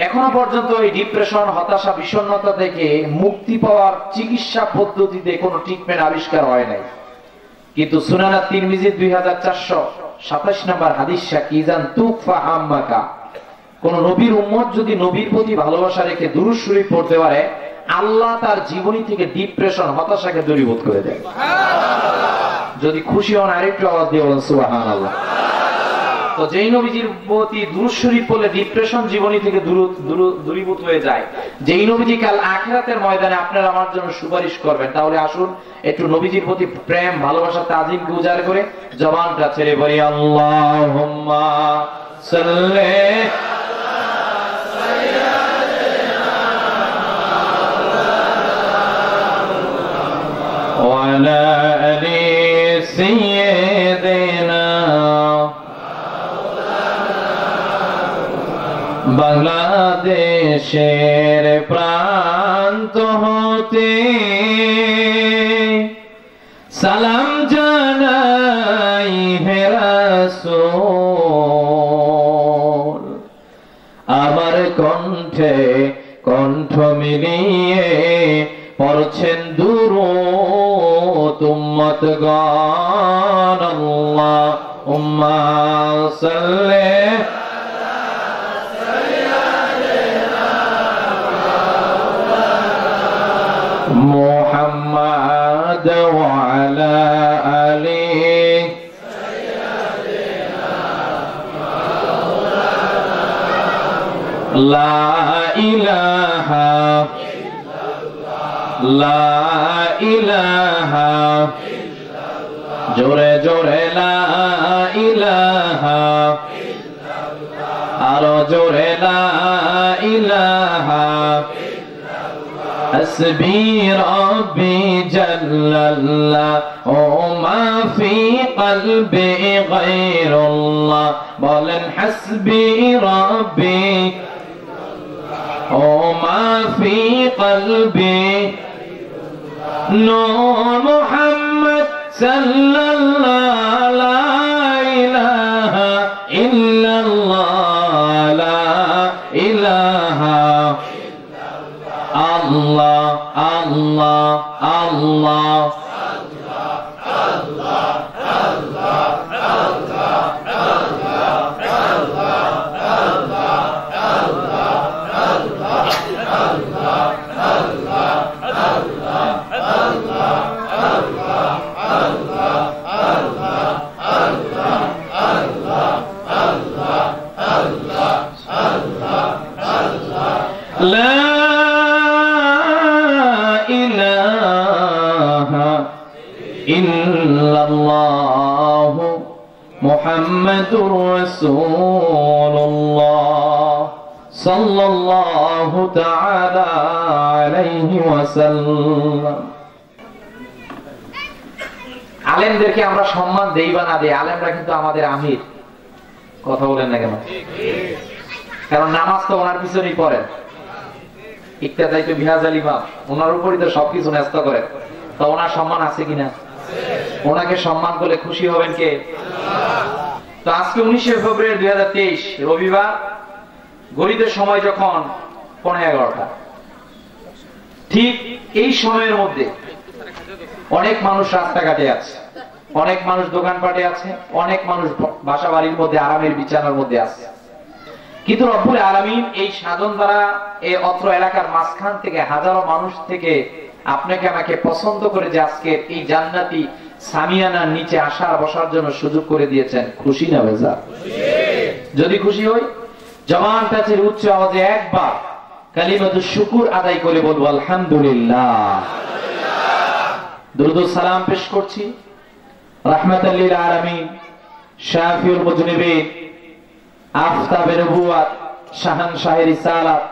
এখনো পর্যন্ত এই ডিপ্রেশন, হতাশা, বিষণ্ণতা থেকে মুক্তি পাওয়ার চিকিৎসা পদ্ধতিতে কোনো ট্রিটমেন্ট আবিষ্কার হয় নাই। কিন্তু সুনান তিরমিজি 2427 নম্বর হাদিস সাক্ষী জান তুকফা হাম্মাকা, কোন নবীর উম্মত যদি নবীর প্রতি ভালোবাসা রেখে দুরূদ শরীফ পড়তে পারে, আল্লাহ তার জীবনী থেকে ডিপ্রেশন, হতাশাকে দূরীভূত করে দেয়। যদি খুশি হন আরেকটু আওয়াজ দিয়ে বলেন সুবহানাল্লাহ। তো যেই নবীজির প্রতি দুরূদ শরীফ পড়লে ডিপ্রেশন জীবনী থেকে দূরীভূত হয়ে যায়, যেই নবীজি কাল আখিরাতের ময়দানে আপনারা আমার জন্য সুপারিশ করবেন, তাহলে আসুন একটু নবীজির প্রতি প্রেম, ভালোবাসা, তাজিমকে উজাড় করে জবানটা ছেড়ে বলি আল্লাহুম্মা সাল্লি ওয়া আলা আলি সাইয়্যিদিনা বাংলাদেশের প্রান্ত হতে সালাম জানাই হে রাসূল, আমার কণ্ঠে কণ্ঠ মিলিয়ে পড়ছেন দুরূদ উম্মতগণ। আল্লাহুম্মা সাল্লি মুহাম্মাদ ওয়া আলা আলি লা ইলাহা লা ইলাহা জোরে জোরে লা ইলাহা, আরো জোরে লা ইলাহা। حسبي ربي جل الله وما في قلبي غير الله، بولن حسبي ربي وما في قلبي نور محمد صلى الله، لا إله إلا الله، لا إله Allah, Allah, Allah, ইল্লাল্লাহু মুহাম্মাদুর রাসূলুল্লাহ সাল্লাল্লাহু তাআলা আলাইহি ওয়াসাল্লাম। আলেমদেরকে আমরা সম্মান দেই বা না দেই, আলেমরা কিন্তু আমাদের আমির। কথা বলেন না কেন? কারণ নামাজ তো ওনার পিছনেই পড়েন, ইক্তাদাই তো বিহাজাল ইমাম, ওনার উপরই তো সবকিছু ন্যস্ত করেন। তো ওনার সম্মান আছে কিনা? ওনাকে সম্মান করলে খুশি হবেন কে? তো আজকে 19শে ফেব্রুয়ারি 2023 রবিবার, ঘড়িতে সময় যখন 11:15, ঠিক এই সময়ের মধ্যে অনেক মানুষ রাস্তাঘাটে আছে, অনেক মানুষ দোকানপাটে আছে, অনেক মানুষ বাসা বাড়ির মধ্যে আরামের বিছানার মধ্যে আছে। কিন্তু রব্বুল আলামিন এই সাধন দ্বারা এই অত্র এলাকার মাঝখান থেকে হাজারো মানুষ থেকে আপনাকে আমাকে পছন্দ করে যে আজকে এই জান্নাতি সামিয়ানার নিচে আসার বসার জন্য সুযোগ করে দিয়েছেন। খুশি না বেজা? যদি খুশি হই, জবানটা ছেড়ে উচ্চ আওয়াজে একবার কালিমাতুশ শুকুর আদায় করে বলবো আলহামদুলিল্লাহ। দুরূদ ও সালাম পেশ করছি রাহমাতাল লিল আলামিন, শাফিউল মুজনিবিন, আফতাবে নবুওয়াত, শাহানশাহে রিসালাত,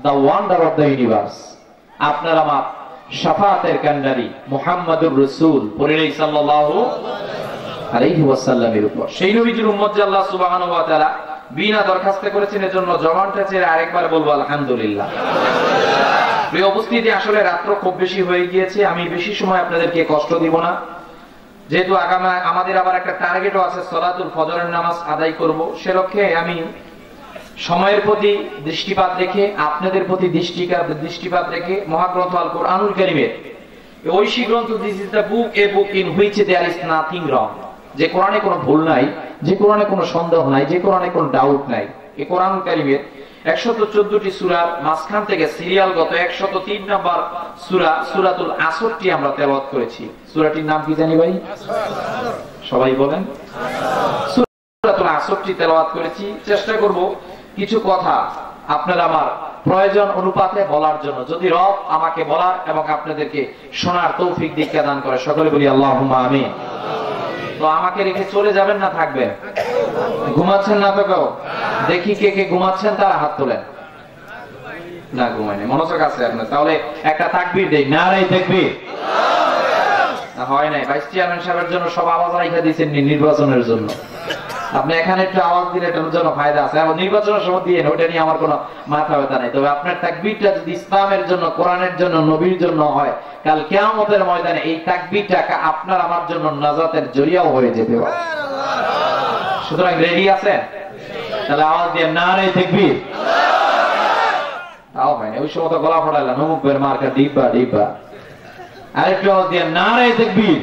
the wonder of the universe, আপনার আমার শাফাতের কান্ডারি মুহাম্মাদুর রাসূল পরিণয় সাল্লাল্লাহু আলাইহি ওয়াসাল্লামের উপর, সেই নবীজির উম্মত যে আল্লাহ সুবহানাহু ওয়া তাআলা বিনা দরখাস্তে করেছেন, এজন্য জবানটা ছেড়ে আরেকবার বলবো আলহামদুলিল্লাহ। প্রিয় উপস্থিতি, আসলে রাত্র খুব বেশি হয়ে গিয়েছে, আমি বেশি সময় আপনাদেরকে কষ্ট দিব না, যেহেতু আগামী আমাদের আবার একটা টার্গেটও আছে, সালাতুল ফজরের নামাজ আদায় করব। সে লক্ষ্যে আমি সময়ের প্রতি দৃষ্টিপাত রেখে, আপনাদের প্রতি দৃষ্টিপাত রেখে মহাগ্রন্থ আল কোরআনুল কারীমের ঐশী গ্রন্থ, this is the book, a book in which there is nothing wrong, যে কোরআনে কোনো ভুল নাই, যে কোরআনে কোনো সন্দেহ নাই, যে কোরআনে কোনো ডাউট নাই। এই কোরআনুল কারীমের 114টি সূরার মাঝখান থেকে সিরিয়ালগত 103 নম্বর সূরা সূরাতুল আসরটি আমরা তেলাওয়াত করেছি। সূরাটির নাম কি জানি ভাই? সবাই বলেন। সূরাতুল আসরটি তেলাওয়াত করেছি। চেষ্টা করব কিছু কথা আপনারা আমার প্রয়োজন অনুপাতে বলার জন্য, যদি রব আমাকে বলার এবং আপনাদেরকে শোনার তৌফিক দীক্ষা দান করে। সকলে বলি আল্লাহুম্মা আমিন। তো আমাকে রেখে চলে যাবেন না থাকবেন? ঘুমাচ্ছেন না তো কেউ? দেখি কে কে ঘুমাচ্ছেন, তারা হাত তোলেন। না ঘুমায়নি, মনোযোগ আছে আপনার। তাহলে একটা তাকবীর দেই, নারায়ে তাকবীর। হয় নাই, ভাইস চেয়ারম্যান সাহেবের জন্য সব আওয়াজ রাখা দিয়েছেন নির্বাচনের জন্য। আপনি এখানে একটু আওয়াজ দিলে এটার জন্য ফায়দা আছে, এবং নির্বাচনের সময় দিয়ে ওটা নিয়ে আমার কোনো মাথা ব্যথা নাই। তবে আপনার তাকবীরটা যদি ইসলামের জন্য, কোরআনের জন্য, নবীর জন্য হয়, কাল কিয়ামতের ময়দানে এই তাকবীরটা আপনার আমার জন্য নাজাতের জরিয়াও হয়ে যেতে পারে। সুতরাং রেডি আছেন? তাহলে আওয়াজ দিয়ে নারায়ে তাকবীর। তাও হয় না, ওই সময় তো গলা ফাটাইলাম, অমুক বের মার্কা ডিব্বা ডিব্বা। আরেকটু আওয়াজ দিয়ে নারায়ে তাকবীর।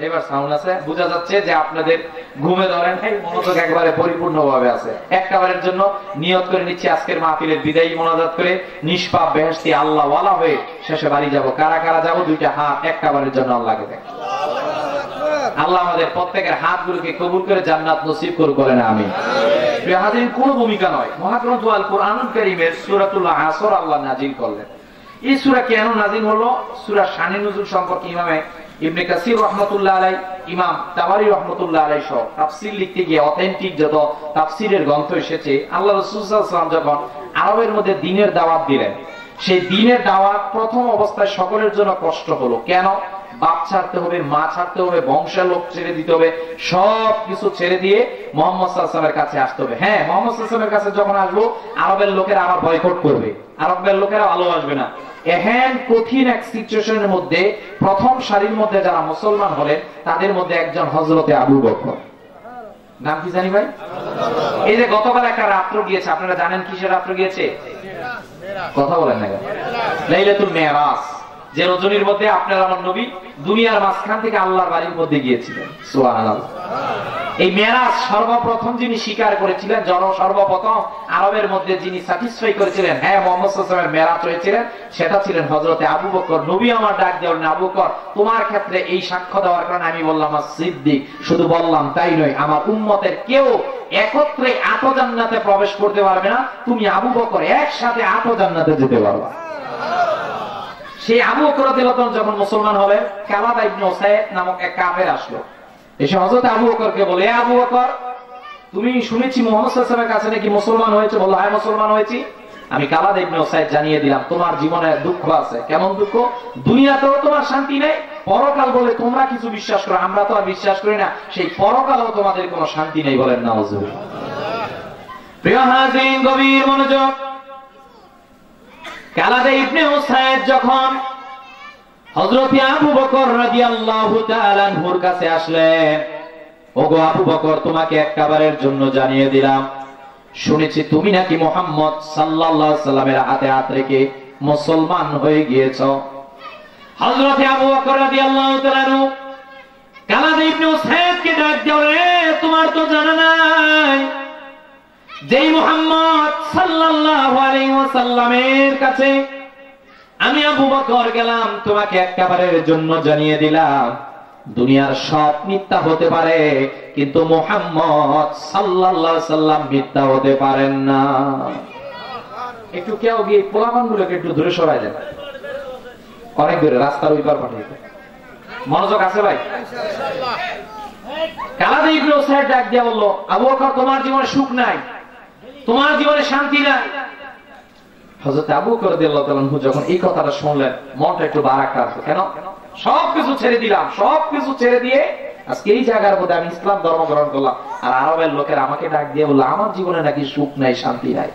এবার সাউন্ড আছে, বোঝা যাচ্ছে যে আপনাদের ঘুমে ধরেন নাই, মনোযোগ একবারে পরিপূর্ণভাবে আছে। একবারের জন্য নিয়ত করে নিচ্ছি আজকের মাহফিলের বিদায়ী মোনাজাত করে নিষ্পাপ বেহেশতি আল্লাহ ওয়ালা হয়ে শেষে বাড়ি যাব। কারা কারা যাব? দুইটা হাত একবারের জন্য আল্লাহকে দেখ। আল্লাহ আমাদের প্রত্যেকের হাতগুলোকে কবুল করে জান্নাত নসিব করুক, বলেন আমিন। প্রিয় হাজিরিন, কোনো ভূমিকা নয়, মহাগ্রন্থ আল কোরআনুল কারীমের সূরাতুল আসর আল্লাহ নাজিল করলেন। এই সূরা কেন নাজিল হলো? সূরা শানে নুজুল সম্পর্কে ইমামে ইবনে কাসির রাহমাতুল্লাহ আলাইহি, ইমাম তাবারী রাহমাতুল্লাহ আলাইহি সহ তাফসীর লিখতে গিয়ে অথেন্টিক যত তাফসীরের গ্রন্থ এসেছে, আল্লাহ রাসূল সাল্লাল্লাহু আলাইহি ওয়াসাল্লাম যখন আরবের মধ্যে দ্বীনের দাওয়াত দিলেন, সেই দ্বীনের দাওয়াত প্রথম অবস্থায় সকলের জন্য কষ্ট হলো। কেন? বাপ ছাড়তে হবে, মা ছাড়তে হবে, বংশের লোক ছেড়ে দিতে হবে, সব কিছু ছেড়ে দিয়ে মুহাম্মদ সাল্লাল্লাহু আলাইহি ওয়াসাল্লামের কাছে আসতে হবে। হ্যাঁ, মুহাম্মদ সাল্লাল্লাহু আলাইহি ওয়াসাল্লামের কাছে যখন আসবো, আরবের লোকেরা আমার বয়কট করবে, আরবের লোকেরা ভালোবাসবে না। এহেন কঠিন এক সিচুয়েশনের মধ্যে প্রথম সারির মধ্যে যারা মুসলমান হলেন, তাদের মধ্যে একজন হযরতে আবু বকর। নাম কি জানি ভাই? এই যে গতকাল একটা রাত্র গিয়েছে, আপনারা জানেন কিসের রাত্র গিয়েছে? কথা বলেন না কেন? লাইলাতুল মিরাজ, যে রজনীর মধ্যে আপনার আমার নবী দুনিয়ার মাঝখান থেকে আল্লাহর বাড়ির মধ্যে গিয়েছিলেন। সুবহানাল্লাহ। এই মেরাজ সর্বপ্রথম যিনি স্বীকার করেছিলেন, সর্বপ্রথম আরবের মধ্যে যিনি স্যাটিসফাই করেছিলেন, হ্যাঁ মুহাম্মদ সাল্লাল্লাহু আলাইহি ওয়াসাল্লামের মেরাজ হয়েছিলেন, সেটা ছিলেন হযরতে আবু বকর। নবী আমার ডাক দিলেন, আবু বকর, তোমার ক্ষেত্রে এই সাক্ষ্য দেওয়ার কারণে আমি বললাম সিদ্দিক। শুধু বললাম তাই নয়, আমার উম্মতের কেউ একত্রে আটো জান্নাতে প্রবেশ করতে পারবে না, তুমি আবু বকর একসাথে আটো জান্নাতে যেতে পারবা। সেই আবু বকর রাদিয়াল্লাহু আনহু যখন মুসলমান হলেন, কালাদা ইবনে উসাইদ নামক এক কাফের আসলো, এসে হযরত আবু বকরকে বলে, আবু বকর, তুমি শুনেছি মুহাম্মদ সাল্লাল্লাহু আলাইহি ওয়াসাল্লামের কাছে নাকি মুসলমান হয়েছে? বলল, হ্যাঁ মুসলমান হয়েছি। আমি কালাদা ইবনে উসাইদ জানিয়ে দিলাম, তোমার জীবনে দুঃখ আছে। কেমন দুঃখ? দুনিয়াতেও তোমার শান্তি নেই, পরকাল বলে তোমরা কিছু বিশ্বাস করো, আমরা তো আর বিশ্বাস করি না, সেই পরকালেও তোমাদের কোনো শান্তি নেই। বলেন নাউজুবিল্লাহ। প্রিয় হাজিরিন, গভীর মনোযোগ। কালাদা ইবনে উসাইদ যখন হযরত আবু বকর রাদিয়াল্লাহু তাআলা আনহুর কাছে আসলেন, ওগো আবু বকর, তোমাকে একবারের জন্য জানিয়ে দিলাম, শুনেছি তুমি নাকি মুহাম্মদ সাল্লাল্লাহু আলাইহি সাল্লামের হাতে হাত রেখে মুসলমান হয়ে গিয়েছো। হযরত আবু বকর রাদিয়াল্লাহু তাআলা আনহু কালাদা ইবনে উসাইদকে ডাক দিয়ে, তোমার তো জানা নাই, যেই মুহাম্মদ সাল্লাল্লাহু আলাইহি ওয়াসাল্লামের কাছে আমি আবু বকর গেলাম, তোমাকে একবারের জন্য জানিয়ে দিলাম, দুনিয়ার সব মিথ্যা হতে পারে, কিন্তু মুহাম্মদ সাল্লাল্লাহু আলাইহি সাল্লাম মিথ্যা হতে পারেন না। একটু কেউ গিয়ে পোলাপানগুলোকে একটু দূরে সরাই দেন, অনেক দূরে, রাস্তার ওই পার পাঠিয়ে। মনোযোগ আছে ভাই? কালাদা ইবনে উসাইদ ডাক দিয়ে বলল, আবু বকর, তোমার জীবনে সুখ নাই, তোমার জীবনে শান্তি নাই। হযরত আবু বকর রাদিয়াল্লাহু তাআলা আনহু যখন এই কথাটা শুনলেন, মনটা একটু বারাকা আসলো। কেন? সবকিছু ছেড়ে দিলাম, সবকিছু ছেড়ে দিয়ে আজকে এই জায়গার মধ্যে আমি ইসলাম ধর্ম গ্রহণ করলাম, আর আরবের লোকেরা আমাকে ডাক দিয়ে বলল, আমার জীবনে নাকি সুখ নাই, শান্তি নাই।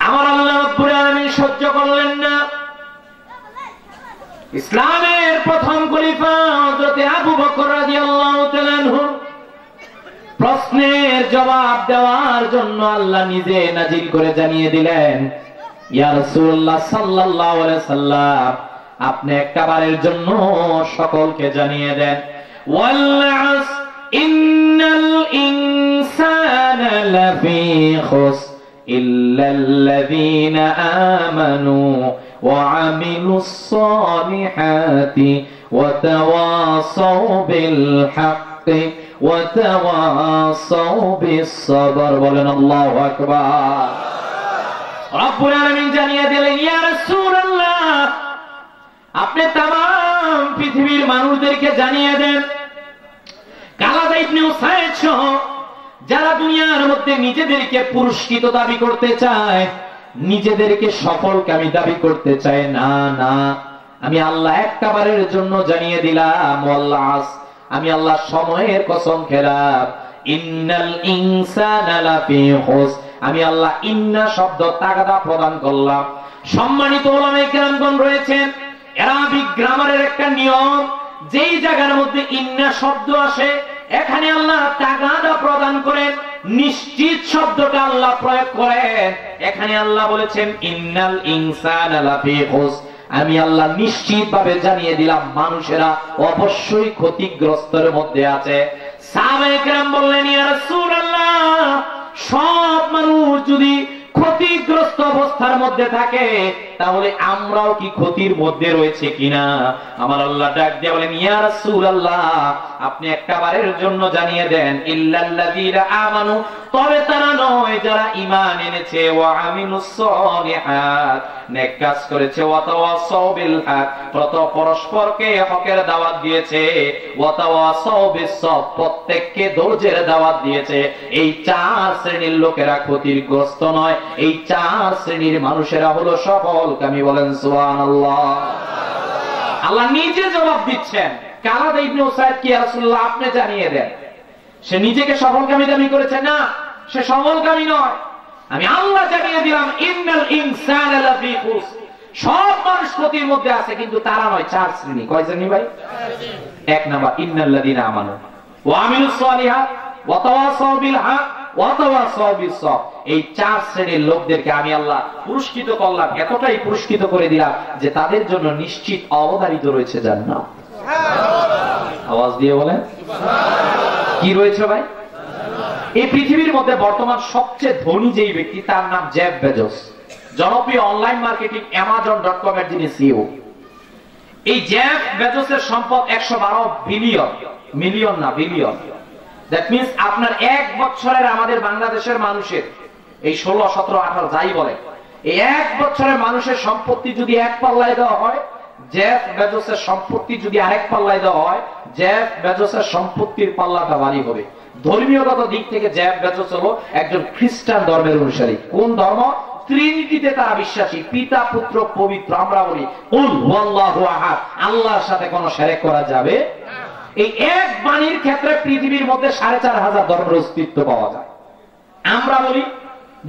আমার আল্লাহ রাব্বুল আলামিন সহ্য করলেন না। ইসলামের প্রথম খলিফা হযরত আবু বকর রাদিয়াল্লাহু তাআলা আনহু প্রশ্নের জবাব দেওয়ার জন্য আল্লাহ নিজে নাজিল করে জানিয়ে দিলেন, ইয়া রাসূলুল্লাহ সাল্লাল্লাহু আলাইহি সাল্লাম, আপনি একবারের জন্য সকলকে জানিয়ে দেন, ওয়াল আসর ইন্নাল ইনসানা লাফি খুসর ইল্লাল্লাযীনা আমানু ওয়া আমিলুস সালিহাতি ওয়া তাওয়াসাউ বিল হাক্কি ওয়া তাওয়াসাউ বিস সাবর। বলেন আল্লাহু আকবার। রব্বুল আলামিন জানিয়ে দিলেন, ইয়া রাসূলুল্লাহ, আপনি तमाम পৃথিবীর মানুষদেরকে জানিয়ে দেন, কালাদা ইবনে উসাইদ সহ যারা দুনিয়ার মধ্যে নিজেদেরকে পুরস্কৃত দাবি করতে চায়, নিজেদেরকে সফলকামী দাবি করতে চায়, না না, আমি আল্লাহ একবারের জন্য জানিয়ে দিলাম, ওয়াল্লাহ, আমি আল্লাহ সময়ের কসম খেলাম, ইন্নাল ইনসানা লাফি খুসর, আমি আল্লাহ ইন্না শব্দ তাগাদা প্রদান করলাম। সম্মানিত উলামায়ে কেরামগণ রয়েছেন, আরবিক গ্রামারের একটা নিয়ম, যেই জায়গার মধ্যে ইন্না শব্দ আসে এখানে আল্লাহ তাগাদা প্রদান করেন, নিশ্চিত শব্দটা আল্লাহ প্রয়োগ করেন। এখানে আল্লাহ বলেছেন ইন্নাল ইনসানা লাফি খুসর, আমি আল্লাহ নিশ্চিত ভাবে জানিয়ে দিলাম মানুষেরা অবশ্যই ক্ষতিগ্রস্তের মধ্যে আছে। সাহাবায়ে কেরাম বললেন, ইয়া রাসূলুল্লাহ, সব মানুষ যদি ক্ষতিগ্রস্ত অবস্থার মধ্যে থাকে তাহলে আমরাও কি ক্ষতির মধ্যে রয়েছে কিনা? আমার আল্লাহ ডাক দিয়ে বলেন, ইয়া রাসূলুল্লাহ, আপনি একবারের জন্য জানিয়ে দেন, ইল্লাল্লাযীনা আমানু, তবে তারা নয় যারা ঈমান এনেছে, ওয়া আমিলুস সালিহাত, নেক কাজ করেছে, ওয়া তাওয়াসাউ বিল হক, পরস্পরকে হকের দাওয়াত দিয়েছে, ওয়া তাওয়াসাউ বিস সবর, প্রত্যেককে ধৈর্যের দাওয়াত দিয়েছে। এই চার শ্রেণীর লোকেরা ক্ষতিগ্রস্ত নয়, এই চার শ্রেণীর মানুষেরা হলো সফলকামী। বলেন সুবহানাল্লাহ। আল্লাহ নিজে জবাব দিচ্ছেন, কালাদা ইবনে উসাইদ কি, ইয়া রাসূলুল্লাহ, আপনি জানিয়ে দেন। সে নিজেকে সফলকামী দাবি করেছে, না, সে সফলকামী নয়, আমি আল্লাহ জানিয়ে দিলাম, ইন্নাল ইনসানা লাফি খুসর, সব মানুষ ক্ষতির মধ্যে আছে, কিন্তু তারা নয়, চার শ্রেণী। কয় শ্রেণী ভাই? এক নাম্বার ইন্নাল্লাযীনা আমানু ওয়া আমিলুস সালিহাত ওয়া তাওয়াসাউ বিল হক ওয়া তাওয়াসাউ বিস সবর, এই চার শ্রেণীর লোকদেরকে আমি আল্লাহ পুরস্কৃত করলাম, এতটাই পুরস্কৃত করে দিলাম যে তাদের জন্য নিশ্চিত অবধারিত রয়েছে জান্নাত। আওয়াজ দিয়ে বলেন কি রয়েছে ভাই? এই পৃথিবীর মধ্যে বর্তমান সবচেয়ে ধনী যেই ব্যক্তি, তার নাম জেফ বেজোস, জনপ্রিয় অনলাইন মার্কেটিং Amazon.com এর যিনি সিইও। এই জেফ বেজোসের সম্পদ 112 বিলিয়ন, মিলিয়ন না, বিলিয়ন। দ্যাট মিন্স আপনার এক বছরের আমাদের বাংলাদেশের মানুষের এই 16, 17, 18 যাই বলে, এই এক বছরের মানুষের সম্পত্তি যদি এক পাল্লায় দেওয়া হয়, জেফ বেজোসের সম্পত্তি যদি আরেক পাল্লায় দেওয়া হয়, জেফ বেজোসের সম্পত্তির পাল্লাটা ভারী হবে। ধর্মীয়গত দিক থেকে জেফ বেজোস হলো একজন খ্রিস্টান ধর্মের অনুসারী। কোন ধর্ম? ট্রিনিটিতে তারা বিশ্বাসী, পিতা পুত্র পবিত্র। আমরা বলি কুল হুয়াল্লাহু আহাদ, আল্লাহর সাথে কোনো শিরক করা যাবে। এই এক বাণীর ক্ষেত্রে পৃথিবীর মধ্যে 4500 ধর্মের অস্তিত্ব পাওয়া যায়। আমরা বলি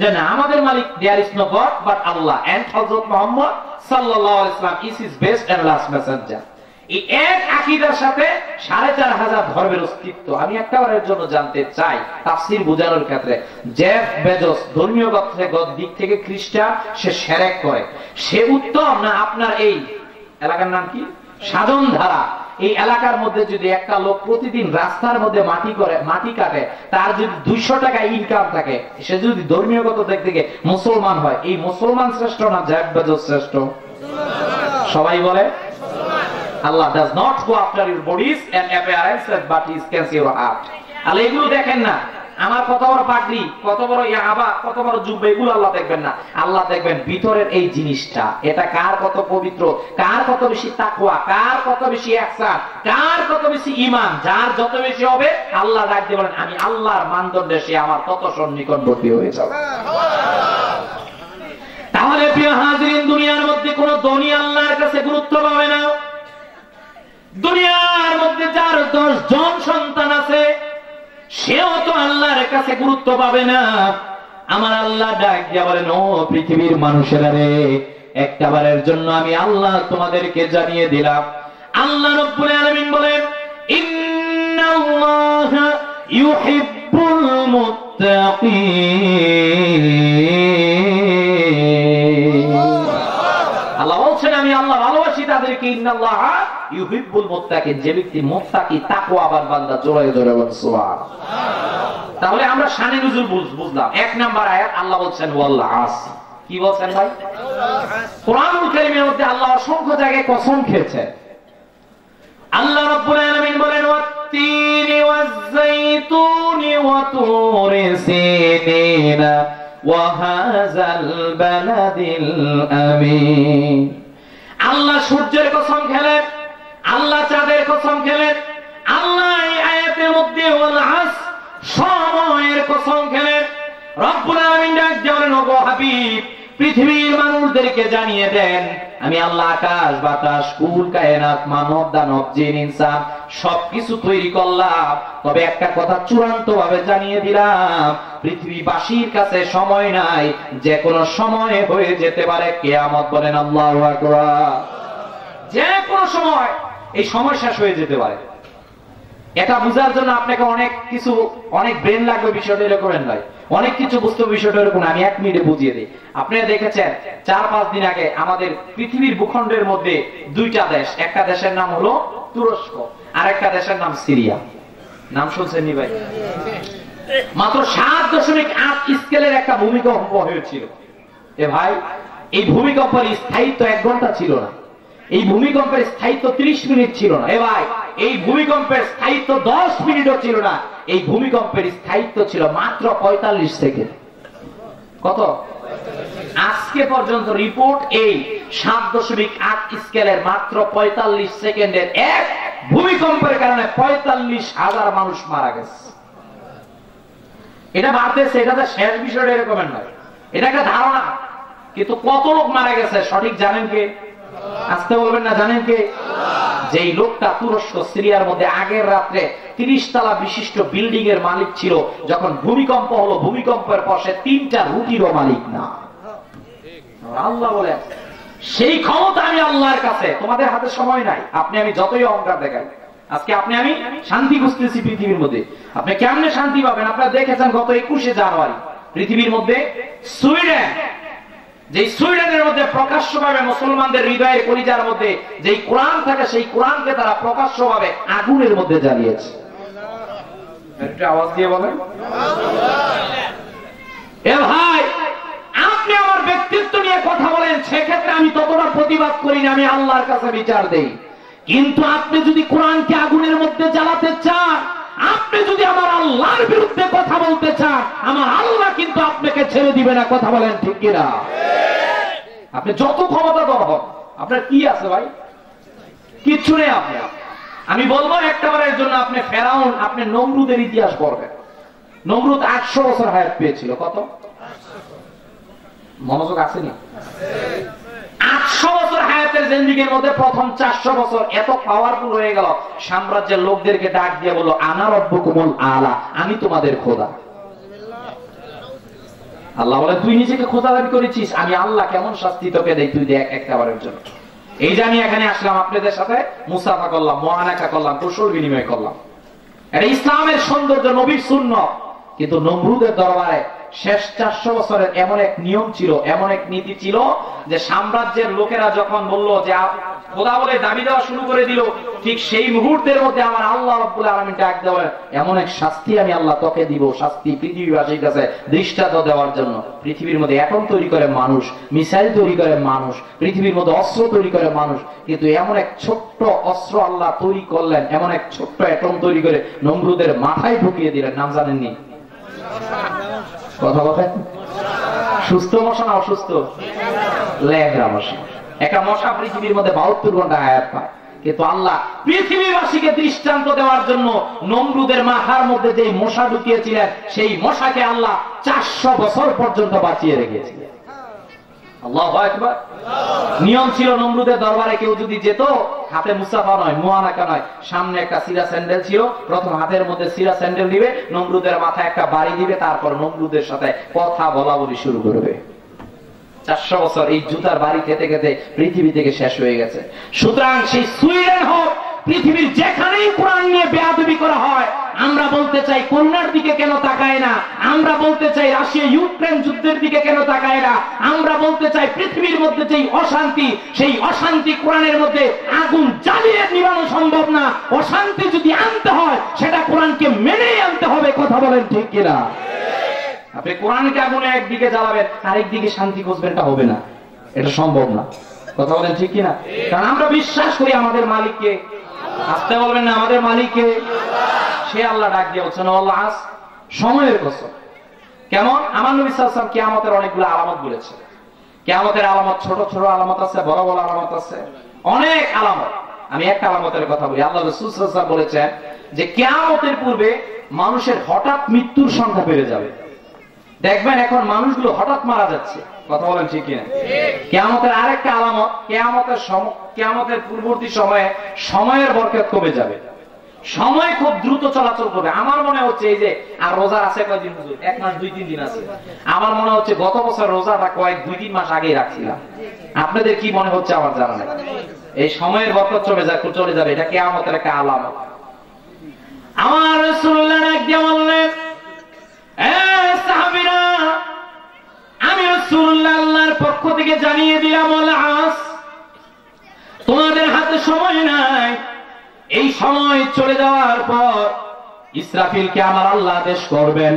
যে না, আমাদের মালিক there is no god but Allah, and Hazrat Muhammad সাল্লাল্লাহু আলাইহি ওয়াসাল্লাম is his best and last messenger. এই এক আকীদার সাথে 4500 ধর্মের অস্তিত্ব। আমি একবারের জন্য জানতে চাই তাফসীর বোঝানোর ক্ষেত্রে, জেফ বেজোস ধর্মীয়গত দিক থেকে খ্রিস্টান, সে শিরক করে, সে উত্তম না আপনার এই এলাকার নাম কি, সাধন ধারা, এই এলাকার মধ্যে যদি একটা লোক প্রতিদিন রাস্তার মধ্যে মাটি কাটে, তার যদি 200 টাকা ইনকাম থাকে, সে যদি ধর্মীয়গত দিক থেকে মুসলমান হয়, এই মুসলমান শ্রেষ্ঠ না জেফ বেজোস শ্রেষ্ঠ? সবাই বলে Allah does not go after your bodies and appearances but he scans your heart. আল্লাহ এগুলো দেখেন না, আমার কত বড় পাগড়ি, কত বড় ইয়াবা, কত বড় জুব্বা, এগুলো আল্লাহ দেখবেন না। আল্লাহ দেখবেন ভিতরের এই জিনিসটা, এটা কার কত পবিত্র, কার কত বেশি তাকওয়া, কার কত বেশি ইহসান, কার কত বেশি ঈমান। যার যত বেশি হবে আল্লাহ ডাক দিয়ে বলেন, আমি আল্লাহর মানদণ্ডে সে আমার তত সন্নিকটবর্তী হয়ে যাবে। তাহলে প্রিয় হাজিরিন, দুনিয়ার মধ্যে কোন ধনী আল্লাহর কাছে গুরুত্ব পাবে না। দুনিয়ার মধ্যে যার 10 জন সন্তান আছে, সেও তো আল্লাহর কাছে গুরুত্ব পাবে না। আমার আল্লাহ ডাক দিয়া বলেন, ও পৃথিবীর মানুষেরা রে, একবারের জন্য আমি আল্লাহ তোমাদেরকে জানিয়ে দিলাম। আল্লাহ রাব্বুল আলামিন বলেন, ইন্নাল্লাহা ইউহিব্বুল মুত্তাকিন। আল্লাহ বলছেন আমি আল্লাহ ভালোবাসি তাদেরকে, ইন্নাল্লাহা ইউহিব্বুল মুত্তাকিন, যে ব্যক্তি মুত্তাকি তাকওয়াবান বান্দা। জোরে জোরে বলুন সুবহানাল্লাহ। তাহলে আমরা শানে নুজুল বুঝলাম। এক নাম্বার আয়াত আল্লাহ বলছেন ওয়াল আসর। কি বলছেন ভাই? কোরআনুল কারীমের মধ্যে আল্লাহ অসংখ্য জায়গায় কসম খেয়েছেন। আল্লাহ রাব্বুল আলামিন বলেন ওয়াত-তিনি ওয়াজ-যাইতুনি ওয়া তুরি সিনিনা ওয়া হাযাল বালাদিল আমিন। আল্লাহ সূর্যের কসম খেলেন, আল্লাহ চাঁদের কসম খেলেন, আল্লাহ এই আয়াতের মধ্যে ওয়াল আসর সময়ের কসম খেলেন। রব্বুল আলামিন ডাক বলেন ওগো হাবিব, পৃথিবীর মানুষদেরকে জানিয়ে দেন আমি আল্লাহ আকাশ বাতাস কুল কায়নাত মানব দানব জিন ইনসান সবকিছু তৈরি করলাম, তবে একটা কথা চূড়ান্ত ভাবে জানিয়ে দিলাম, পৃথিবীবাসীর কাছে সময় নাই, যে কোনো সময় হয়ে যেতে পারে কিয়ামত। বলেন আল্লাহু আকবার। যে কোনো সময় এই সময় শেষ হয়ে যেতে পারে। এটা বোঝার জন্য আপনাকে অনেক ব্রেন লাগবে, বিষয়টা এরকম নয়। অনেক কিছু বুঝতে বিষয়টা এরকম। আমি 1 মিনিটে বুঝিয়ে দিই। আপনারা দেখেছেন 4-5 দিন আগে আমাদের পৃথিবীর ভূখণ্ডের মধ্যে 2টা দেশ, একটা দেশের নাম হলো তুরস্ক আর একটা দেশের নাম সিরিয়া। নাম শুনছেন নি ভাই? মাত্র 7.8 স্কেলের একটা ভূমিকম্প হয়েছিল। এ ভাই, এই ভূমিকম্পের স্থায়িত্ব 1 ঘন্টা ছিল না, এই ভূমিকম্পের স্থায়িত্ব 30 মিনিট ছিল না। এ ভাই, এই ভূমিকম্পের স্থায়িত্ব 10 মিনিটও ছিল না, এই ভূমিকম্পের স্থায়িত্ব ছিল মাত্র 45 সেকেন্ড। কত? আজকে পর্যন্ত রিপোর্ট এই 7.8 স্কেলের মাত্র 45 সেকেন্ডের এক ভূমিকম্পের কারণে 45,000 মানুষ মারা গেছে। এটা বাড়তেছে, এটা শেষ বিষয়টা এরকম নয়, এটা একটা ধারণা। কিন্তু কত লোক মারা গেছে সঠিক জানেন কে? আসতে বলবেন না, জানেন কে? যেই লোকটা তুরস্ক সিরিয়ার মধ্যে আগের রাত্রে 30 তলা বিশিষ্ট বিল্ডিং এর মালিক ছিল, যখন ভূমিকম্প হলো ভূমিকম্পের পর সে 3টা রুটিরও মালিক না। আল্লাহ বলে সেই ক্ষমতা আমি আল্লাহর কাছে, তোমাদের হাতে সময় নাই। আপনি আমি যতই অহংকার দেখাই, আজকে আপনি আমি শান্তি খুঁজতেছি পৃথিবীর মধ্যে, আপনি কেমনে শান্তি পাবেন? আপনারা দেখেছেন গত 21শে জানুয়ারি পৃথিবীর মধ্যে সুইডেন, যে সুইডেনের মধ্যে প্রকাশ্যভাবে মুসলমানদের হৃদয়ের কলিজার মধ্যে যেই কোরআন থাকে, সেই কোরআনকে তারা প্রকাশ্যভাবে আগুনের মধ্যে জ্বালিয়েছে। একটু আওয়াজ দিয়ে বলেন। এ ভাই, আপনি আমার ব্যক্তিত্ব নিয়ে কথা বলেন, সেক্ষেত্রে আমি ততটা প্রতিবাদ করি না, আমি আল্লাহর কাছে বিচার দেই। কিন্তু আপনি যদি কোরআনকে আগুনের মধ্যে জ্বালাতে চান, আপনি যদি আমার আল্লাহর বিরুদ্ধে কথা বলতে চান, আমার আল্লাহ কিন্তু আপনাকে ছেড়ে দিবে না। কথা বলেন ঠিক কিনা? আপনি যত ক্ষমতাধর হন, আপনার কি আছে ভাই? কিচ্ছু নেই আপনার। আমি বলবো একটাবারের জন্য, আপনি ফেরাউন, আপনি নমরুদের ইতিহাস পড়বেন। নমরুদ 800 বছর হায়াত পেয়েছিল। কত? মনোযোগ আসেনি? 800 বছর হায়াতের জিন্দেগির মধ্যে প্রথম 400 বছর এত পাওয়ারফুল হয়ে গেল, সাম্রাজ্যের লোকদেরকে ডাক দিয়ে বলল আনা রব্বুকুমুল আলা, আমি তোমাদের খোদা। আল্লাহ বলে তুই নিজেকে খোদা দাবি করেছিস, আমি আল্লাহ কেমন শাস্তি তোকে দেই, তুই দেখ একটাবারের জন্য। এই যে আমি এখানে আসলাম, আপনাদের সাথে মুসাফা করলাম, মুআনাকা করলাম, কুশল বিনিময় করলাম। এটা ইসলামের সৌন্দর্য, নবীর সুন্নাত। কিন্তু নমরুদের দরবারে শেষ 400 বছরের এমন এক নিয়ম ছিল, এমন এক নীতি ছিল, যে সাম্রাজ্যের লোকেরা যখন বলল যে খোদা বলে দাবি দেওয়া শুরু করে দিল, ঠিক সেই মুহূর্তের মধ্যে আমার আল্লাহ রাব্বুল আলামিন ডাক দেওয়া, এমন এক শাস্তি আমি আল্লাহ তোকে দিব, শাস্তি পৃথিবীবাসীর কাছে দৃষ্টান্ত দেওয়ার জন্য। পৃথিবীর মধ্যে অ্যাটম তৈরি করে মানুষ, মিসাইল তৈরি করে মানুষ, পৃথিবীর মধ্যে অস্ত্র তৈরি করে মানুষ, কিন্তু এমন এক ছোট্ট অস্ত্র আল্লাহ তৈরি করলেন, এমন এক ছোট্ট অ্যাটম তৈরি করে নমরুদের মাথায় ঢুকিয়ে দিলেন। নাম জানেননি? কথা বলেন। সুস্থ মশা না অসুস্থ? ল্যাংড়া মশা। একটা মশা পৃথিবীর মধ্যে 72 ঘন্টা হায়াত পায়, কিন্তু আল্লাহ পৃথিবীবাসীকে দৃষ্টান্ত দেওয়ার জন্য নমরুদের মাথার মধ্যে যে মশা ঢুকিয়েছিলেন, সেই মশাকে আল্লাহ 400 বছর পর্যন্ত বাঁচিয়ে রেখেছিলেন। আল্লাহু আকবার। নিয়ম ছিল নমরুদের দরবারে কেউ যদি যেত, হাতে মুসাফা নয়, মুআনাকা নয়, সামনে একটা সিরা স্যান্ডেল ছিল, প্রথম হাতের মধ্যে সিরা স্যান্ডেল দিবে, নমরুদের মাথায় একটা বাড়ি দিবে, তারপর নমরুদের সাথে কথা বলা বলি শুরু করবে। 400 বছর এই জুতার বাড়ি খেতে খেতে পৃথিবী থেকে শেষ হয়ে গেছে। সুতরাং সেই সুইডেন হোক, পৃথিবীর যেখানেই কোরআন নিয়ে বেয়াদবি করা হয়, আমরা বলতে চাই করোনার দিকে কেন তাকায় না, আমরা বলতে চাই রাশিয়া ইউক্রেন যুদ্ধের দিকে কেন তাকায় না, আমরা বলতে চাই পৃথিবীর মধ্যে যেই অশান্তি, সেই অশান্তি কোরআনের মধ্যে আগুন জ্বালিয়ে নিবানো সম্ভব না। অশান্তি যদি আনতে হয় সেটা কোরআনকে মেনেই আনতে হবে। কথা বলেন ঠিক কিনা? আপনি কোরআনকে আগুনে একদিকে জ্বালাবেন আরেকদিকে শান্তি খুঁজবেন, এটা হবে না, এটা সম্ভব না। কথা বলেন ঠিক কিনা? কারণ আমরা বিশ্বাস করি আমাদের মালিককে। আসতে বলবেন না, আমাদের মালিককে। সে আল্লাহ ডাক দিয়ে বলছেন আল্লাহ আস, সময়ের কসম। কেমন? আমার নবী সাল্লাল্লাহু আলাইহি ওয়াসাল্লাম কিয়ামতের অনেকগুলো আলামত বলেছে। কিয়ামতের আলামত ছোট ছোট আলামত আছে, বড় বড় আলামত আছে, অনেক আলামত। আমি একটা আলামতের কথা বলি। আল্লাহ রাসূল সাল্লাল্লাহু আলাইহি ওয়াসাল্লাম বলেছেন যে কিয়ামতের পূর্বে মানুষের হঠাৎ মৃত্যুর সংখ্যা বেড়ে যাবে। দেখবেন এখন মানুষগুলো হঠাৎ মারা যাচ্ছে। কথা বলেন ঠিক কিনা? কিয়ামতের আরেকটা আলামত, কিয়ামতের পূর্ববর্তী সময়ে সময়ের বরকত কমে যাবে, সময় খুব দ্রুত চলাচল করবে। আমার মনে হচ্ছে এই যে আর রোজার আছে কয়দিন, হুজুর 1 মাস 2-3 দিন আছে। আমার মনে হচ্ছে গত বছর রোজাটা 2-3 মাস আগেই রাখছিলাম। আপনাদের কি মনে হচ্ছে আমার জানা নেই। এই সময়ের বরকত চলে যাবে, এটা কিয়ামতের একটা আলামত। আমার রাসূলুল্লাহ একদিন বললেন, সাহাবীরা, আমি রাসূলুল্লাহ আল্লাহর পক্ষ থেকে জানিয়ে দিলাম, আস তোমাদের হাতে সময় নাই। এই সময় চলে যাওয়ার পর ইসরাফিলকে আমার আল্লাহ আদেশ করবেন,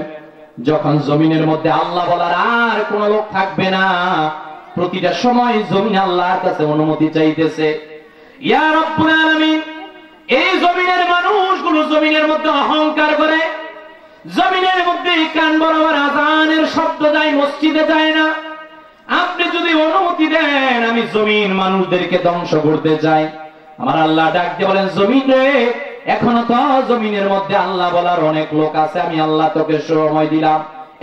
যখন জমিনের মধ্যে আল্লাহ বলার আর কোন লোক থাকবে না, প্রতিটা সময় জমিন আল্লাহর কাছে অনুমতি চাইতেছে। ইয়া রব্বুল আলামিন, এই জমিনের মানুষগুলো জমিনের মধ্যে অহংকার করে, জমিনের মধ্যে কান বরাবর আযানের শব্দ যায়, মসজিদে যায় না। আপনি যদি অনুমতি দেন আমি জমিন মানুষদেরকে ধ্বংস করতে চাই। আমার আল্লাহ ডাক দিয়ে বলেন, জমিন রে, এখনো তো জমিনের মধ্যে আল্লাহ বলার অনেক লোক আছে, আমি আল্লাহ তোকে সময় দিলাম,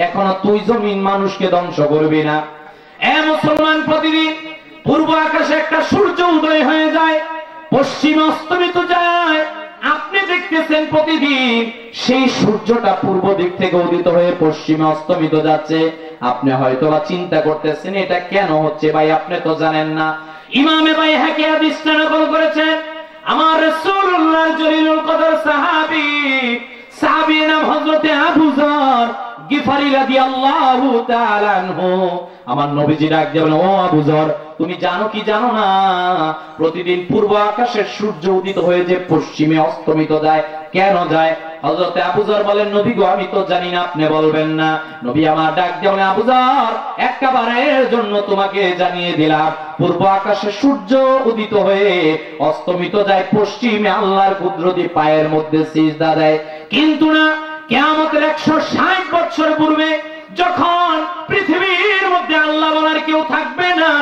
এখনো তুই জমিন মানুষকে ধ্বংস করবি না। এ মুসলমান, প্রতিদিন পূর্ব আকাশে একটা সূর্য উদয় হয়ে যায়, পশ্চিমে অস্তমিত যায়। আপনি দেখতেছেন প্রতিদিন সেই সূর্যটা পূর্ব দিক থেকে উদিত হয়ে পশ্চিমে অস্তমিত যাচ্ছে। আপনি হয়তো চিন্তা করতেছেন এটা কেন হচ্ছে ভাই, আপনি তো জানেন না। ইমামে বাইহাকি হাদিসটা নকল করেছেন, আমার রাসূলুল্লাহর জলিলুল কদর সাহাবী নাম হযরত আবু যর গিফারি রাদিয়াল্লাহু তাআলা আনহু। আমার নবীজি ডাক দিয়ে বলেন, ও আবু যর, তুমি জানো কি জানো না, প্রতিদিন পূর্ব আকাশের সূর্য উদিত হয়ে যে পশ্চিমে অস্তমিত যায়, কেন যায়? হযরত আবু যর বলেন, নবী গো, আমি তো জানি না, আপনি বলবেন না। নবী আমার ডাক দিয়ে বলেন, আবু যর, একবারের জন্য তোমাকে জানিয়ে দিলাম, পূর্ব আকাশে সূর্য উদিত হয়ে অস্তমিত যায় পশ্চিমে, আল্লাহর কুদরতি পায়ের মধ্যে সিজদা দেয়। কিন্তু না, কিয়ামতের 160 বছর পূর্বে যখন পৃথিবীর মধ্যে আল্লাহ বলার কেউ থাকবে না,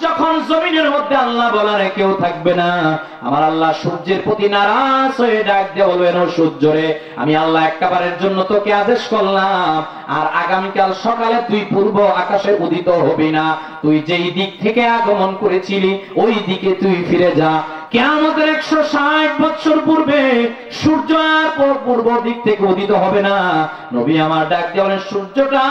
যখন জমিনের মধ্যে আল্লাহ বলার কেউ থাকবে না, আমার আল্লাহ সূর্যের প্রতি নারাজ হয়ে ডাক দিয়ে বলবেন, ও সূর্য রে, আমি আল্লাহ একবারের জন্য তোকে আদেশ করলাম, আর আগামীকাল সকালে তুই পূর্ব আকাশে উদিত হবি না, তুই যেই দিক থেকে আগমন করেছিলি ওই দিকে তুই ফিরে যা। কিয়ামতের 160 বছর পূর্বে সূর্য আর পূর্ব দিক থেকে উদিত হবে না। নবী আমার ডাক দিয়ে বলেন, সূর্যটা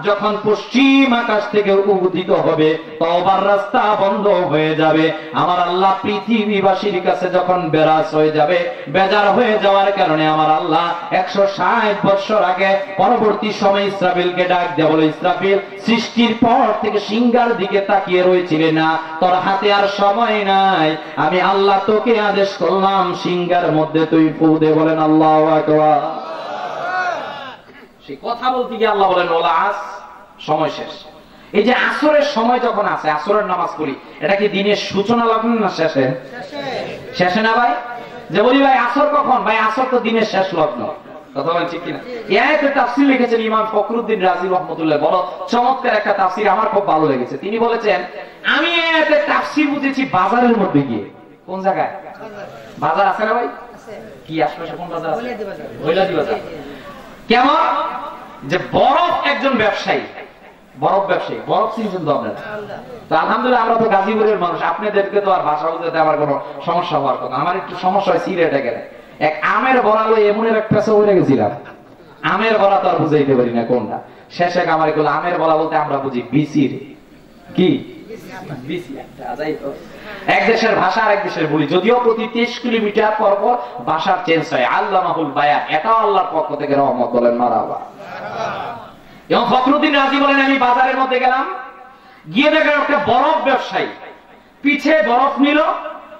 যখন পশ্চিম আকাশ থেকে উদিত হবে, তওবার রাস্তা বন্ধ হয়ে যাবে। আমার আল্লাহ পৃথিবীবাসীর কাছে যখন বেরাস হয়ে যাবে, বেজার হয়ে যাওয়ার কারণে আমার আল্লাহ 160 বছর আগে পরবর্তী সময় ইসরাফিলকে ডাক দিয়ে বলে, ইসরাফিল, সৃষ্টির পর থেকে সিংহার দিকে তাকিয়ে রয়েছিলে না, তোর হাতে আর সময় নাই, আমি আল্লাহ তোকে আদেশ করলাম, সিংহার মধ্যে তুই ফু দে। বলেন আল্লাহু আকবার। সেই কথা বলতে গিয়ে আল্লাহ বলেন, ওলা আস, সময় শেষ। এই যে আসরের সময় যখন আছে, আসরের নামাজ পড়ি, এটা কি দিনের সূচনা লগ্ন না শেষে? শেষে না ভাই? যে বলি ভাই আসর কখন, ভাই আসর তো দিনের শেষ লগ্ন। কথা বলেন ঠিক কিনা? এই আয়াতের তাফসীর লিখেছেন ইমাম ফখরুদ্দিন রাজি রাহমাতুল্লাহ, বড় চমৎকার একটা তাফসীর, আমার খুব ভালো লেগেছে। তিনি বলেছেন, আমি এই আয়াতের তাফসীর বুঝেছি বাজারের মধ্যে গিয়ে। কোন জায়গায় বাজার আছে না ভাই? কি আশপাশে কোন বাজার আছে? হৈলাদি বাজার। কেমন? যে বরফ, একজন ব্যবসায়ী, বরফ ব্যবসায়ী, বরফ চিনছেন তো আপনারা? তো আলহামদুলিল্লাহ আমরা তো গাজীপুরের মানুষ, আপনাদেরকে তো আর ভাষা বুঝতে আমার কোনো সমস্যা হওয়ার কথা। আমার একটু সমস্যা হয় সিলেটে গেলে, এক আমের বড়া লই এমনের এক পেশা উড়ে গেছিলাম। আমের বড়া তো আর বুঝাইতে পারি না কোনটা। শেষে আমার এগুলো আমের বড়া বলতে আমরা বুঝি বিসির কি এক দেশের ভাষা আর এক দেশের বলি, যদিও প্রতি 30 কিলোমিটার পর পর ভাষার চেঞ্জ হয়। আল্লামাহুল বায়ান, এটাও আল্লাহর পক্ষ থেকে রহমত, বলেন মারহাবা। এবং ফখরুদ্দিন রাজি বলেন, আমি বাজারের মধ্যে গেলাম, গিয়ে দেখলাম একটা বরফ ব্যবসায়ী পিছে বরফ নিল,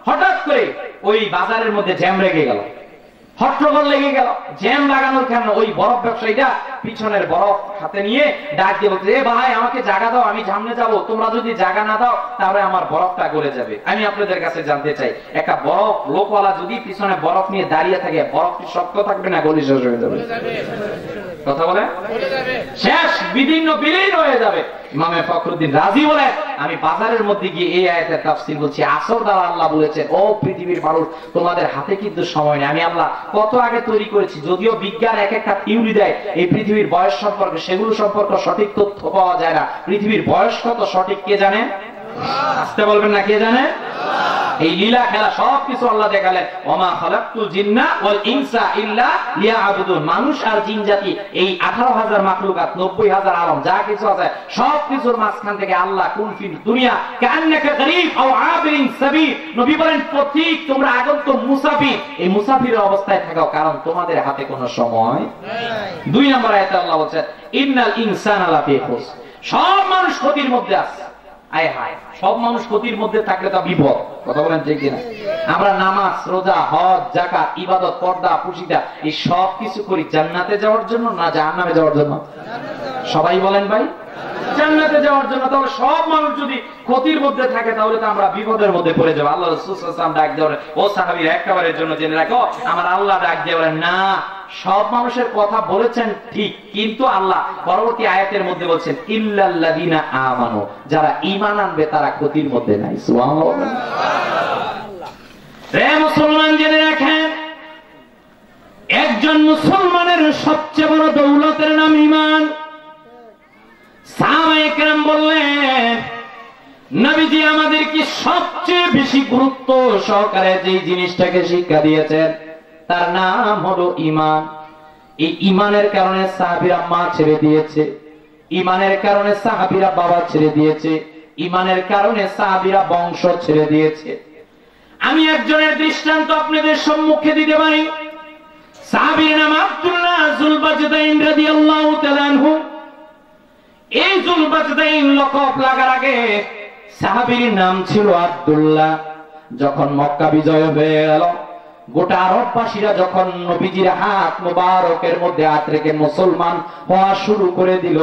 হঠাৎ করে ওই বাজারের মধ্যে জ্যাম লেগে গেল, হট্টগোল লেগে গেল। জ্যাম লাগানোর কারণে ওই বরফ ব্যবসায়ীটা পিছনের বরফ হাতে নিয়ে ডাক দিয়ে বলছে, এ ভাই আমাকে জায়গা দাও, আমি সামনে যাব, তোমরা যদি জায়গা না দাও তাহলে আমার বরফটা গলে যাবে। আমি আপনাদের কাছে জানতে চাই, একটা বরফ লোকওয়ালা যদি পিছনে বরফ নিয়ে দাঁড়িয়ে থাকে, বরফ কি শক্ত থাকবে না গলি শেষ হয়ে যাবে? কথা বলে শেষ, বিদীর্ণ বিলীন হয়ে যাবে। ইমামে ফখরুদ্দিন রাজি বলেন, আমি বাজারের মধ্যে গিয়ে এই আয়াতের তাফসীর বলছি। আসর দ্বারা আল্লাহ বলেছেন, ও পৃথিবীর মানুষ, তোমাদের হাতে কিন্তু সময় নেই। আমি আল্লাহ কত আগে তৈরি করেছি। যদিও বিজ্ঞান এক একটা থিওরি দেয় এই পৃথিবীর বয়স সম্পর্কে, সেগুলো সম্পর্কে সঠিক তথ্য পাওয়া যায় না। পৃথিবীর বয়স কত সঠিক কে জানে? আসতে বলবেন না, কে জানে? এই লীলা খেলা সবকিছু আল্লাহ দেখালেন, ওমা খালাকতুল জিন্না ওয়াল ইনসা ইল্লা লিয়াবুদুন। মানুষ আর জিন জাতি, এই 18,000 মাখলুকাত, 90,000 আলম, যা কিছু আছে সবকিছুর মাঝখান থেকে আল্লাহ কুন ফি দুনিয়া কান্নাকা গরীব আও আবিরিন সাবিল। নবী বলেন, পথিক, তোমরা আগন্তুক মুসাফির, এই মুসাফিরের অবস্থায় থাকো, কারণ তোমাদের হাতে কোনো সময় নাই। 2 নম্বর আয়াতে আল্লাহ বলেন, ইন্নাল ইনসানা লাফি খুসর। সব মানুষ ক্ষতির মধ্যে আছে। আয় হায়, সব মানুষ ক্ষতির মধ্যে থাকলে তা বিপদ। কথা বলেন ঠিক কিনা? আমরা নামাজ, রোজা, হজ, যাকাত, ইবাদত, পর্দা, পুশিদা, এই সব কিছু করি জান্নাতে যাওয়ার জন্য না জাহান্নামে যাওয়ার জন্য? সবাই বলেন ভাই, জান্নাতে যাওয়ার জন্য। তাহলে সব মানুষ যদি ক্ষতির মধ্যে থাকে তাহলে তো আমরা বিপদের মধ্যে পড়ে যাবো। আল্লাহ রাসূল সাল্লাল্লাহু আলাইহি ওয়াসাল্লাম ডাক দেন, ও সাহাবীরা, একবারের জন্য জেনে রাখো, আমার আল্লাহ ডাক দিয়ে বলেন, না, সব মানুষের কথা বলেছেন ঠিক, কিন্তু আল্লাহ পরবর্তী আয়াতের মধ্যে বলছেন, ইল্লাল্লাযিনা আমানু, যারা ঈমান আনবে তারা ক্ষতির মধ্যে নাই। সুবহানাল্লাহ। রে মুসলমান, জেনে রাখেন, একজন মুসলমানের সবচেয়ে বড় দৌলতের নাম ঈমান। সাহাবায়ে কেরাম বললেন, নবীজি আমাদেরকে সবচেয়ে বেশি গুরুত্ব সহকারে যে জিনিসটাকে শিক্ষা দিয়েছেন তার নাম হলো ঈমান। এই ঈমানের কারণে সাহাবীরা মা ছেড়ে দিয়েছে, ঈমানের কারণে সাহাবীরা বাবা ছেড়ে দিয়েছে, ঈমানের কারণে সাহাবীরা বংশ ছেড়ে দিয়েছে। আমি একজনের দৃষ্টান্ত আপনাদের সম্মুখে দিতে পারি। সাহাবীর নাম আব্দুল্লাহ যুলবাজদাইন রাদিয়াল্লাহু তাআলা আনহু। এই যুলবাজদাইন লকব লাগার আগে সাহাবীর নাম ছিল আব্দুল্লাহ। যখন মক্কা বিজয় হয়ে গেল, গোটা আরববাসীরা যখন নবীজির হাত মুবারকের মধ্যে হাত রেখে মুসলমান হওয়া শুরু করে দিল,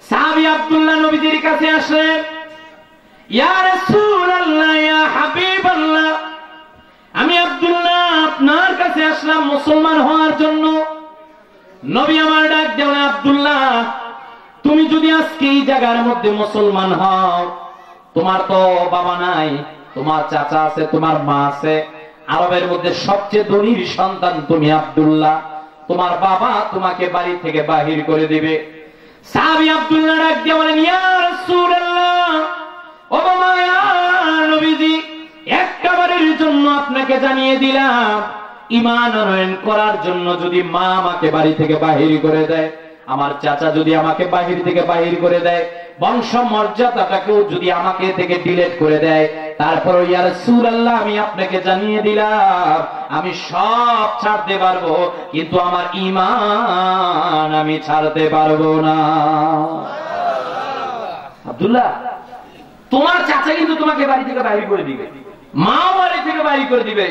সাহাবী আব্দুল্লাহ নবীজির কাছে আসলেন, ইয়া রাসূলুল্লাহ, ইয়া হাবিবাল্লাহ, আমি আব্দুল্লাহ আপনার কাছে আসলাম মুসলমান হওয়ার জন্য। নবী আমার ডাক দেন, আব্দুল্লাহ, তুমি যদি আজকে এই জায়গার মধ্যে মুসলমান হও, তোমার তো বাবা নাই, তোমার চাচা আছে, তোমার মা আছে, আরবের মধ্যে সবচেয়ে ধনীর সন্তান তুমি আব্দুল্লাহ, তোমার বাবা তোমাকে বাড়ি থেকে বাহির করে দিবে। সাহাবী আব্দুল্লাহ ডাক দিয়ে বলেন, ইয়া রাসূলুল্লাহ, ও বাবা, ইয়া নবীজি, একবারের জন্য আপনাকে জানিয়ে দিলাম, ঈমান আনয়ন করার জন্য যদি মা আমাকে বাড়ি থেকে বাহির করে দেয়, আমার চাচা যদি আমাকে বাহির থেকে বাহির করে দেয়, বংশ মর্যাদাটাকেও যদি আমাকে থেকে ডিলিট করে দেয়, তারপর ইয়া রাসূলুল্লাহ, আমি আপনাকে জানিয়ে দিলাম, আমি সব ছাড়তে পারবো, কিন্তু আমার ঈমান আমি ছাড়তে পারবো না। আব্দুল্লাহ, তোমার চাচা কিন্তু তোমাকে বাড়ি থেকে বাহির করে দিবে, মা বাড়ি থেকে বাহির করে দিবে।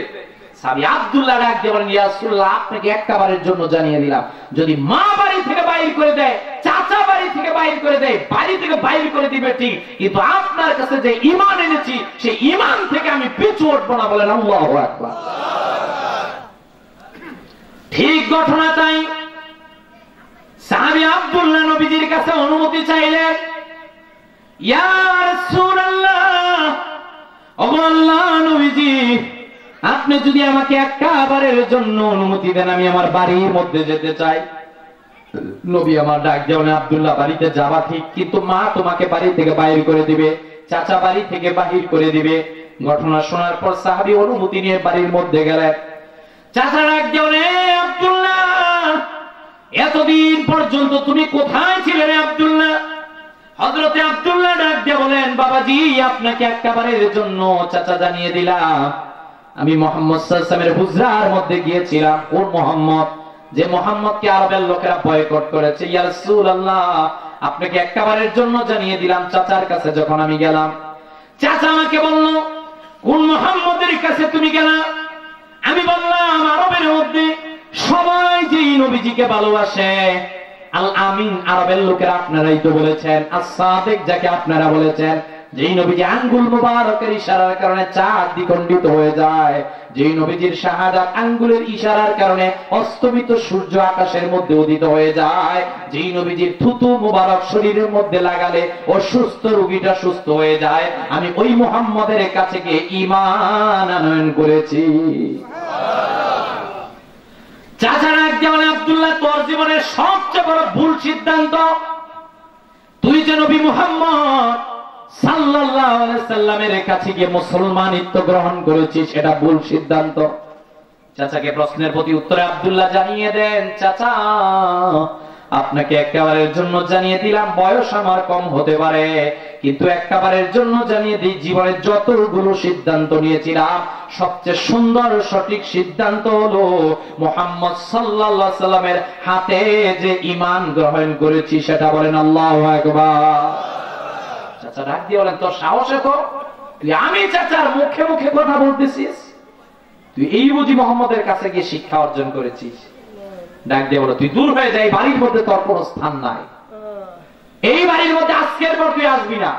সাহাবী আব্দুল্লাহ ডাক দিয়ে বলেন, ইয়া রাসূলুল্লাহ, আপনাকে একবারের জন্য জানিয়ে দিলাম, যদি মা বাড়ি থেকে বাহির করে দেয়, চাচা বাড়ি থেকে বাহির করে দেয়, বাড়ি থেকে বাহির করে দিবে ঠিক, কিন্তু আপনার কাছে যে ঈমান এনেছি সেই ঈমান থেকে আমি পিছু উঠবো না। বলেন আল্লাহু আকবার। ঠিক ঘটনা তাই। সাহাবী আব্দুল্লাহ নবীজির কাছে অনুমতি চাইলেন, ইয়া রাসূলুল্লাহ, ও আল্লাহ নবীজি, আপনি যদি আমাকে একবারের জন্য অনুমতি দেন, আমি আমার বাড়ির মধ্যে যেতে চাই। নবী আমার ডাক দেন, আব্দুল্লাহ, বাড়িতে যাওয়া ঠিক, কিন্তু মা তোমাকে বাড়ি থেকে বাহির করে দিবে, চাচা বাড়ি থেকে বাহির করে দিবে। ঘটনা শোনার পর সাহাবী অনুমতি নিয়ে বাড়ির মধ্যে গেলেন। চাচা ডাক দেন, আব্দুল্লাহ, এতদিন পর্যন্ত তুমি কোথায় ছিলে রে আব্দুল্লাহ? হযরতে আব্দুল্লাহ ডাক দিয়ে বলেন, বাবাজি, আপনাকে একবারের জন্য চাচা জানিয়ে দিলাম, আমি মুহাম্মদ সাল্লাল্লাহু আলাইহি ওয়াসাল্লামের হুজরার মধ্যে গিয়েছিলাম। কোন মুহাম্মদ? যে মুহাম্মদকে আরবের লোকেরা বয়কট করেছে। ইয়া রাসূলুল্লাহ, আপনাকে একবারের জন্য জানিয়ে দিলাম। চাচার কাছে যখন আমি গেলাম, চাচা আমাকে বলল, কোন মুহাম্মদের কাছে তুমি গেলা? আমি বললাম, আরবের মধ্যে সবাই যেই নবীজিকে ভালোবাসে, আল আমিন আরবের লোকেরা আপনারাই তো বলেছেন, as-সাদিক যাকে আপনারা বলেছেন, যেই নবীজি আঙ্গুল মুবারকের ইশারার কারণে চাঁদ দ্বিখণ্ডিত হয়ে যায়, যেই নবীজির শাহাদাত আঙ্গুলের ইশারার কারণে অস্তমিত সূর্য আকাশের মধ্যে উদিত হয়ে যায়, যেই নবীজির থুতু মুবারক শরীরের মধ্যে লাগালে অসুস্থ রোগীটা সুস্থ হয়ে যায়, আমি ওই মুহাম্মদের কাছে গিয়ে ঈমান আনয়ন করেছি। চাচারা একজন, আব্দুল্লাহ, তোর জীবনের সবচেয়ে বড় ভুল সিদ্ধান্ত, তুই যে নবী মুহাম্মদ সাল্লাল্লাহু আলাইহি সাল্লামের কাছে গিয়ে মুসলমানিত্ব গ্রহণ করেছিস, সেটা ভুল সিদ্ধান্ত। চাচাকে প্রশ্নের প্রতি উত্তরে আব্দুল্লাহ জানিয়ে দেন, চাচা আপনাকে একবারের জন্য জানিয়ে দিলাম, বয়স আমার কম হতে পারে, কিন্তু একবারের জন্য জানিয়ে দিই, জীবনের যতগুলো সিদ্ধান্ত নিয়েছিলাম সবচেয়ে সুন্দর সঠিক সিদ্ধান্ত হলো মুহাম্মদ সাল্লাল্লাহু আলাইহি সাল্লামের হাতে যে ঈমান গ্রহণ করেছি, সেটা বলেন আল্লাহু আকবার। চাচা ডাক দিয়ে বলেন, তোর সাহস এত? আমি চাচার মুখে মুখে কথা বলতেছিস, তুই এই বুঝি মুহাম্মদের কাছে গিয়ে শিক্ষা অর্জন করেছিস? ডাক দিয়ে বলো, তুই দূর হয়ে যাই, বাড়ির মধ্যে তোর কোনো স্থান নাই, এই বাড়ির মধ্যে আজকের পর তুই আসবি না।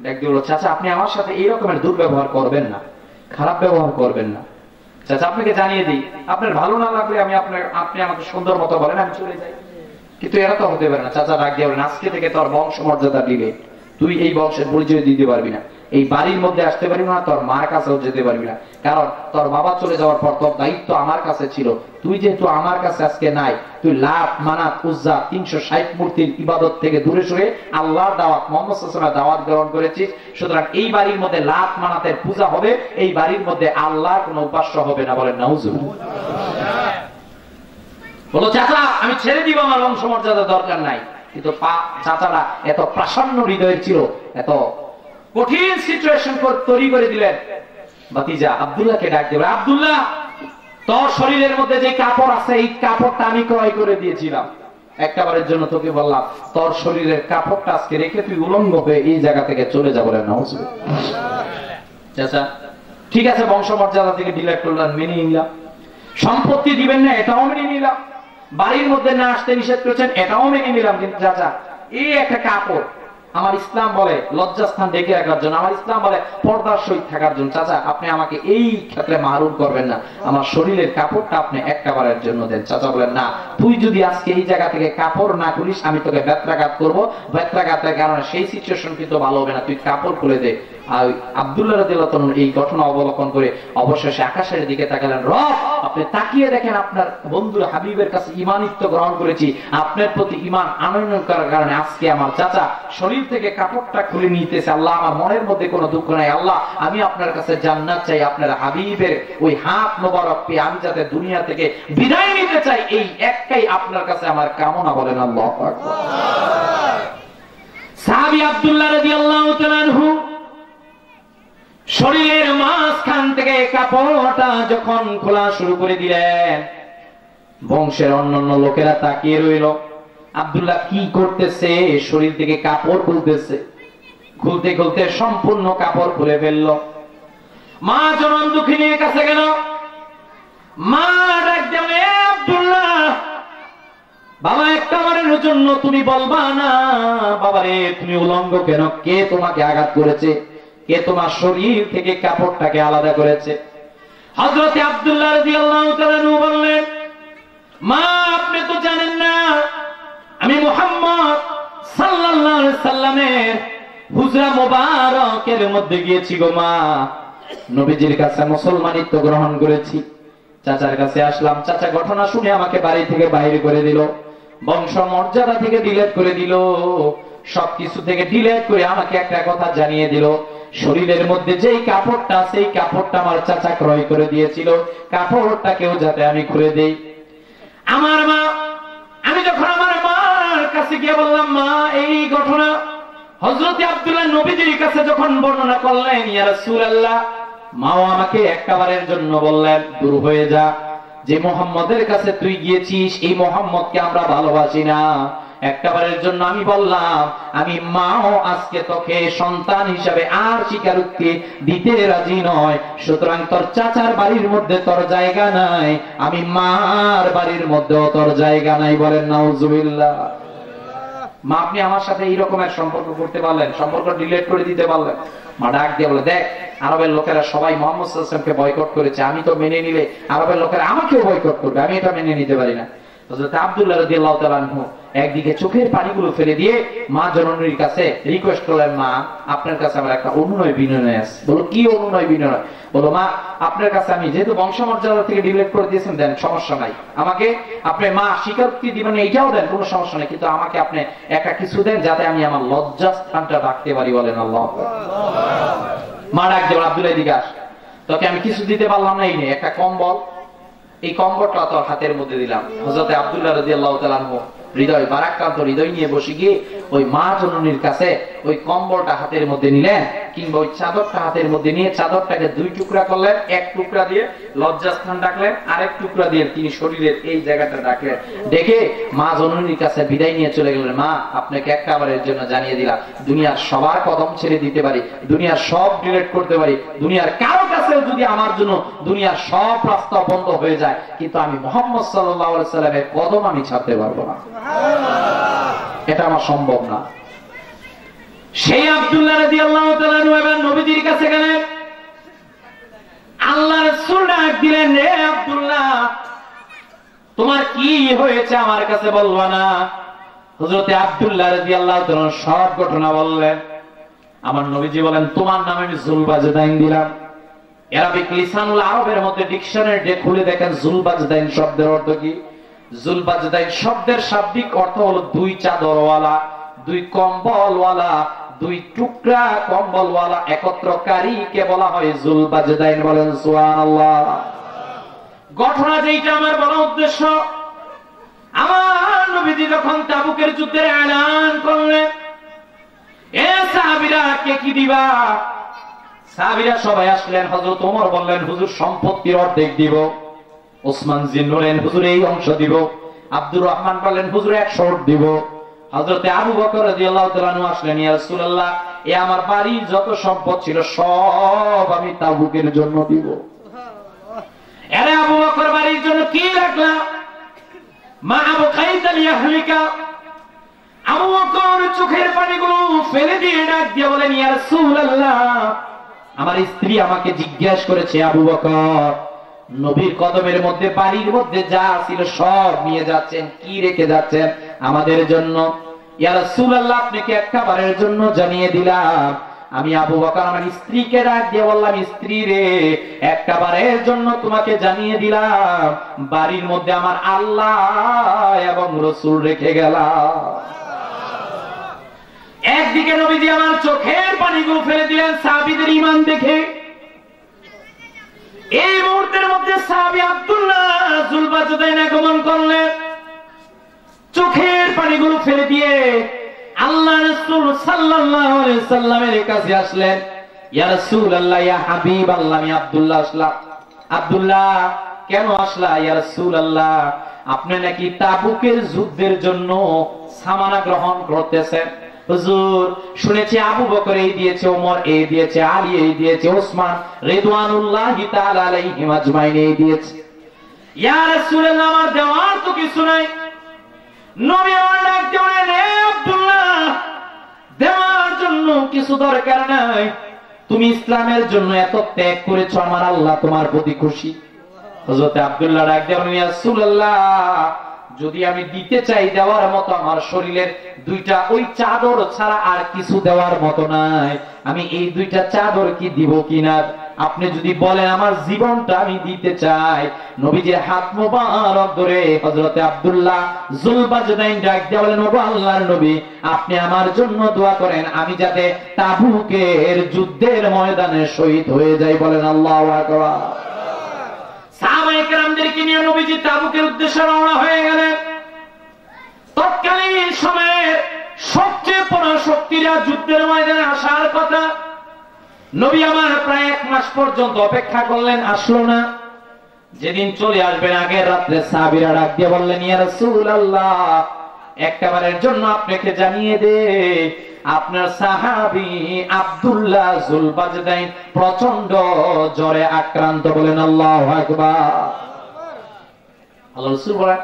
ডাক দিয়ে বলো, চাচা আপনি আমার সাথে এই রকমের দুর্ব্যবহার করবেন না, খারাপ ব্যবহার করবেন না। চাচা আপনাকে জানিয়ে দিই, আপনার ভালো না লাগলে আপনি আমাকে সুন্দর মতো বলেন, আমি চলে যাই, কিন্তু এরা তো হতে পারে না। চাচা ডাক দিয়ে বলেন, আজকে থেকে তোর বংশ মর্যাদা দিলে তুই এই বংশের পরিচয় দিতে পারবি না, এই বাড়ির মধ্যে আসতে পারবি না, তোর মার কাছেও যেতে পারবি না, কারণ তোর বাবা চলে যাওয়ার পর তোর দায়িত্ব আমার কাছে ছিল। তুই যেহেতু আমার কাছে আজকে নাই, তুই লাত, মানাত, উজ্জা 360 মূর্তির ইবাদত থেকে দূরে সরে আল্লাহর দাওয়াত, মুহাম্মদ সাল্লাল্লাহু আলাইহি ওয়াসাল্লামের দাওয়াত গ্রহণ করেছিস। সুতরাং এই বাড়ির মধ্যে লাত মানাতের পূজা হবে, এই বাড়ির মধ্যে আল্লাহর কোনো উপাস্য হবে না। বলেন নাউজুবিল্লাহ। বলো, চাচা আমি ছেড়ে দিব, আমার বংশমর্যাদা দরকার নাই। কিন্তু চাচারা এত প্রাসন্ন হৃদয়ের ছিল, এত কঠিন সিচুয়েশন তৈরি করে দিলেন। ভাতিজা আব্দুল্লাহকে ডাক দেবে, আব্দুল্লাহ তোর শরীরের মধ্যে যে কাপড় আছে, এই কাপড়টা আমি ক্রয় করে দিয়েছিলাম, একবারের জন্য তোকে বললাম, তোর শরীরের কাপড়টা আজকে রেখে তুই উলঙ্গ হয়ে এই জায়গা থেকে চলে যাবো। চাচা ঠিক আছে, বংশমর্যাদা থেকে ডিলেট করলাম, মেনে নিলাম। সম্পত্তি দিবেন না, এটাও মেনে নিলাম। বাড়ির মধ্যে না আসতে নিষেধ করেছেন, এটাও মেনে নিলাম। কিন্তু চাচা এই একটা কাপড়, আমার ইসলাম বলে লজ্জাস্থান ঢেকে রাখার জন্য, আমার ইসলাম বলে পর্দার সহিত থাকার জন্য। চাচা আপনি আমাকে এই ক্ষেত্রে মাহরুম করবেন না, আমার শরীরের কাপড়টা আপনি একবারের জন্য দেন। চাচা বলেন, না, তুই যদি আজকে এই জায়গা থেকে কাপড় না খুলিস, আমি তোকে ব্যত্রাঘাত করবো, ব্যত্রাঘাতের কারণে সেই সিচুয়েশন কিন্তু ভালো হবে না, তুই কাপড় খুলে দে। আর আব্দুল্লাহ রাদিয়াল্লাহু তাআলা এই ঘটনা অবলোকন করে অবশেষে আকাশের দিকে তাকালেন। রব, আপনি তাকিয়ে দেখেন, আপনার বন্ধুর হাবিবের কাছে ঈমানিত্ব গ্রহণ করেছি, আপনার প্রতি ঈমান আনয়ন করার কারণে আজকে আমার চাচা শরীর থেকে কাপড়টা খুলে নিতেছে। আল্লাহ, আমার মনের মধ্যে কোনো দুঃখ নাই। আল্লাহ, আমি আপনার কাছে জান্নাত চাই, আপনার হাবিবের ওই হাত মোবারক পেয়ে আমি যাতে দুনিয়া থেকে বিদায় নিতে চাই, এই একটাই আপনার কাছে আমার কামনা। বলেন আল্লাহু আকবার। সাহাবী আব্দুল্লাহ রাদিয়াল্লাহু তাআলা আনহু শরীরের মাঝখান থেকে কাপড়টা যখন খোলা শুরু করে দিলেন, বংশের অন্যান্য লোকেরা তাকিয়ে রইল, আব্দুল্লাহ কি করতেছে? শরীর থেকে কাপড় খুলতেছে। খুলতে খুলতে সম্পূর্ণ কাপড় খুলে ফেললো। মা জনন দুঃখিনীর কাছে গেল, মা ডাক দেবে, আব্দুল্লাহ বাবা একবারের জন্য তুমি বলবা না, বাবারে তুমি উলঙ্গ কেন? কে তোমাকে আঘাত করেছে? কে তোমার শরীর থেকে কাপড়টাকে আলাদা করেছে? হযরত আব্দুল্লাহ রাদিয়াল্লাহু তাআলা বললেন, মা আপনি তো জানেন না, আমি মুহাম্মদ সাল্লাল্লাহু আলাইহি সাল্লামের হুজরা মোবারকের মধ্যে গিয়েছি গো মা, নবীজির কাছে মুসলমানিত্ব গ্রহণ করেছি। চাচার কাছে আসলাম, চাচা ঘটনা শুনে আমাকে বাড়ি থেকে বাইরে করে দিল, বংশ মর্যাদা থেকে ডিলেট করে দিল, সবকিছু থেকে ডিলেট করে আমাকে একটা কথা জানিয়ে দিল, শরীরের মধ্যে যেই কাপড়টা, সেই কাপড়টা আমার চাচা ক্রয় করে দিয়েছিল, কাপড়টাকেও যাতে আমি খুলে দেই। আমার মা, আমি যখন আমার মার কাছে গিয়ে বললাম, মা এই ঘটনা, হযরত আব্দুল্লাহ নবীজির কাছে যখন বর্ণনা করলেন, ইয়া রাসূলুল্লাহ, মাও আমাকে একবারের জন্য বললেন দূর হয়ে যা, যে মুহাম্মদের কাছে তুই গিয়েছিস এই মুহাম্মদকে আমরা ভালোবাসি না। একবারের জন্য আমি বললাম, আমি মাও আজকে তোকে সন্তান হিসাবে আর স্বীকারোক্তি দিতে রাজি নয়, সুতরাং তোর চাচার বাড়ির মধ্যে তোর জায়গা নাই, আমি মার বাড়ির মধ্যেও তোর জায়গা নাই। বলেন নাউজুবিল্লাহ। মা, আপনি আমার সাথে এই রকমের সম্পর্ক করতে পারলেন, সম্পর্ক ডিলিট করে দিতে পারলেন? মা ডাক দিয়ে বলে, দেখ আরবের লোকেরা সবাই মুহাম্মদ সাল্লাল্লাহু আলাইহি ওয়াসাল্লামকে বয়কট করেছে, আমি তো মেনে নিলে আরবের লোকেরা আমাকেও বয়কট করবে, আমি এটা মেনে নিতে পারি না। হযরত আব্দুল্লাহ রাদিয়াল্লাহু তাআলা আনহু একদিকে চোখের পানিগুলো ফেলে দিয়ে মা জননীর কাছে রিকোয়েস্ট করলেন, মা আপনার কাছে আমার একটা অনুনয় বিনয় আছে। বলো, কি অনুনয় বিনয়? বলো, মা আপনার কাছে আমি যেহেতু বংশমর্যাদা থেকে ডিলিট করে দিয়েছেন, দেন সমস্যা নাই, আমাকে আপনি মা স্বীকারোক্তি দিবেন এইটাও দেন, কোনো সমস্যা নেই, কিন্তু আমাকে আপনি একটা কিছু দেন যাতে আমি আমার লজ্জাস্থানটা রাখতে পারি। বলেন আল্লাহ। মা ডাক দেবেন, আব্দুল্লাহ দিকে আস, তোকে আমি কিছু দিতে পারলাম না, এই নে একটা কম্বল, এই কম্বলটা তোর হাতের মধ্যে দিলাম। হযরত আব্দুল্লাহ রাদিয়াল্লাহু তাআলা আনহু হৃদয় বারাক্রান্ত হৃদয় নিয়ে বসে গিয়ে ওই মা জননীর কাছে ওই কম্বলটা হাতের মধ্যে নিলেন, কিংবা ওই চাদরটা হাতের মধ্যে নিয়ে চাদরটাকে দুই টুকরা করলেন, এক টুকরা দিয়ে লজ্জাস্থান ডাকলেন, আরেক টুকরা দিয়ে তিনি শরীরের এই জায়গাটা ডাকলেন, ডেকে মা জননীর কাছে বিদায় নিয়ে চলে গেলেন। মা, আপনাকে একবারের জন্য জানিয়ে দিলাম, দুনিয়ার সবার কদম ছেড়ে দিতে পারি, দুনিয়ার সব ডিলিট করতে পারি, দুনিয়ার কারো কাছে যদি আমার জন্য দুনিয়ার সব রাস্তা বন্ধ হয়ে যায়, কিন্তু আমি মুহাম্মদ সাল্লাল্লাহু আলাইহি সাল্লামের কদম আমি ছাড়তে পারবো না, এটা আমার সম্ভব না। সেই আব্দুল্লাহ রাদিয়াল্লাহু তাআলা এবার নবীজির কাছে গেলেন, আল্লাহ রাসূল ডাক দিলেন, রে আব্দুল্লাহ, তোমার কি হয়েছে আমার কাছে বলবা না? হযরত আব্দুল্লাহ রাদিয়াল্লাহু তাআলা সব ঘটনা বললেন। আমার নবীজি বলেন, তোমার নামে আমি জুলবাজদাইন দিলাম। আরবিক লিসানুল আরবের মধ্যে ডিকশনারি খুলে দেখেন জুলবাজদাইন শব্দের অর্থ কি। জুলবাজদাইন শব্দের শাব্দিক অর্থ হলো দুই চাদরওয়ালা, দুই কম্বলওয়ালা, দুই টুকরা কম্বলওয়ালা একত্রকারীকে বলা হয় জুলবাজদাইন। বলেন সুবহানাল্লাহ। ঘটনা যেটা আমার বড় উদ্দেশ্য, আমার নবীজি যখন তাবুকের যুদ্ধের এলান করলেন, এ সাহাবীরা কে কি দিবা? সাহাবীরা সবাই আসলেন। হযরত ওমর বললেন, হুজুর সম্পত্তির অর্ধেক দিব। ওসমান বললেন, হুজুর এই অংশ দিব। আব্দুর রহমান বললেন, হুজুর 100 উট দিব। হযরতে আবু বকর রাদিয়াল্লাহু তাআলা আনহু আসলেন, ইয়া রাসূলুল্লাহ, এ আমার বাড়ির যত সম্পদ ছিল সব আমি তাবুকের জন্য দিব। আরে আবু বকর বাড়ির জন্য কি রাখলা? মা আবু কাইতা লিয়াহলিকা। আবু বকর চোখের পানিগুলো ফেলে দিয়ে ডাক দিয়ে বলেন, ইয়া রাসূলুল্লাহ, আমার স্ত্রী আমাকে জিজ্ঞাসা করেছে, আবু বকর, নবীর কদমের মধ্যে বাড়ির মধ্যে যা ছিল সব নিয়ে যাচ্ছেন, কি রেখে যাচ্ছেন আমাদের জন্য? ইয়া রাসূলুল্লাহ, আপনাকে একবারের জন্য জানিয়ে দিলাম। আমি আবু বকর আমার স্ত্রীকে ডাক দিয়ে বললাম, স্ত্রী রে, একবারের জন্য তোমাকে জানিয়ে দিলাম, বাড়ির মধ্যে আমার আল্লাহ এবং রাসূল রেখে গেলাম। একদিকে নবীজি আমার চোখের পানিগুলো ফেলে দিলেন সাহাবীদের ঈমান দেখে। এই মুহূর্তের মধ্যে সাহাবী আব্দুল্লাহ জুলবাজদাইন আগমন করলেন, চোখের পানিগুলো ফেলে দিয়ে আল্লাহ রাসূল সাল্লাল্লাহু আলাইহি সাল্লামের কাছে আসলেন। ইয়া রাসূলুল্লাহ, ইয়া হাবিবাল্লাহ, আমি আব্দুল্লাহ আসলাম। আব্দুল্লাহ, কেন আসলা? ইয়া রাসূলুল্লাহ, আপনি নাকি তাবুকের যুদ্ধের জন্য সামানা গ্রহণ করতেছেন। হুজুর, শুনেছি আবু বকর এই দিয়েছে, ওমর এই দিয়েছে, আলী এই দিয়েছে, ওসমান রিদওয়ানুল্লাহি তাআলা আলাইহিম আজমাইন এই দিয়েছে। ইয়া রাসূলুল্লাহ, আমার দেওয়ার তো কিছু নাই। নবী আমার ডাক দিয়ে বলেন, হে আব্দুল্লাহ, দেওয়ার জন্য কিছু দরকার নাই, তুমি ইসলামের জন্য এত ত্যাগ করেছো, আমার আল্লাহ তোমার প্রতি খুশি। হযরত আব্দুল্লাহ ডাক দিয়ে বলেন, ইয়া রাসূলুল্লাহ, যদি আমি দিতে চাই দেওয়ার মতো আমার শরীরের দুইটা ওই চাদর ছাড়া আর কিছু দেওয়ার মতো নাই, আমি এই দুইটা চাদর কি দিব কিনা? আপনি যদি বলেন আমার জীবনটা আমি দিতে চাই। নবীজির হাত মোবারক ধরে হযরতে আব্দুল্লাহ জুলবাজদাইন ডাক দিয়ে বলেন, ওগো আল্লাহর নবী, আপনি আমার জন্য দোয়া করেন, আমি যাতে তাবুকের যুদ্ধের ময়দানে শহীদ হয়ে যাই। বলেন আল্লাহু আকবার। সাহাবায়ে কেরামদেরকে নিয়ে নবীজি তাবুকের উদ্দেশ্যে রওনা হয়ে গেলেন। তৎকালীন সময়ে সবচেয়ে পরাশক্তিরা যুদ্ধের ময়দানে আসার কথা। নবী আমার প্রায় 1 মাস পর্যন্ত অপেক্ষা করলেন, আসলো না। যেদিন চলে আসবেন আগের রাত্রে সাহাবীরা ডাক দিয়ে বললেন, ইয়া রাসূলুল্লাহ, একবারের জন্য আপনাকে জানিয়ে দে, আপনার সাহাবী আব্দুল্লাহ যুলবাজদাইন প্রচন্ড জ্বরে আক্রান্ত। বলেন আল্লাহু আকবার। আল্লাহর রাসূল বলেন,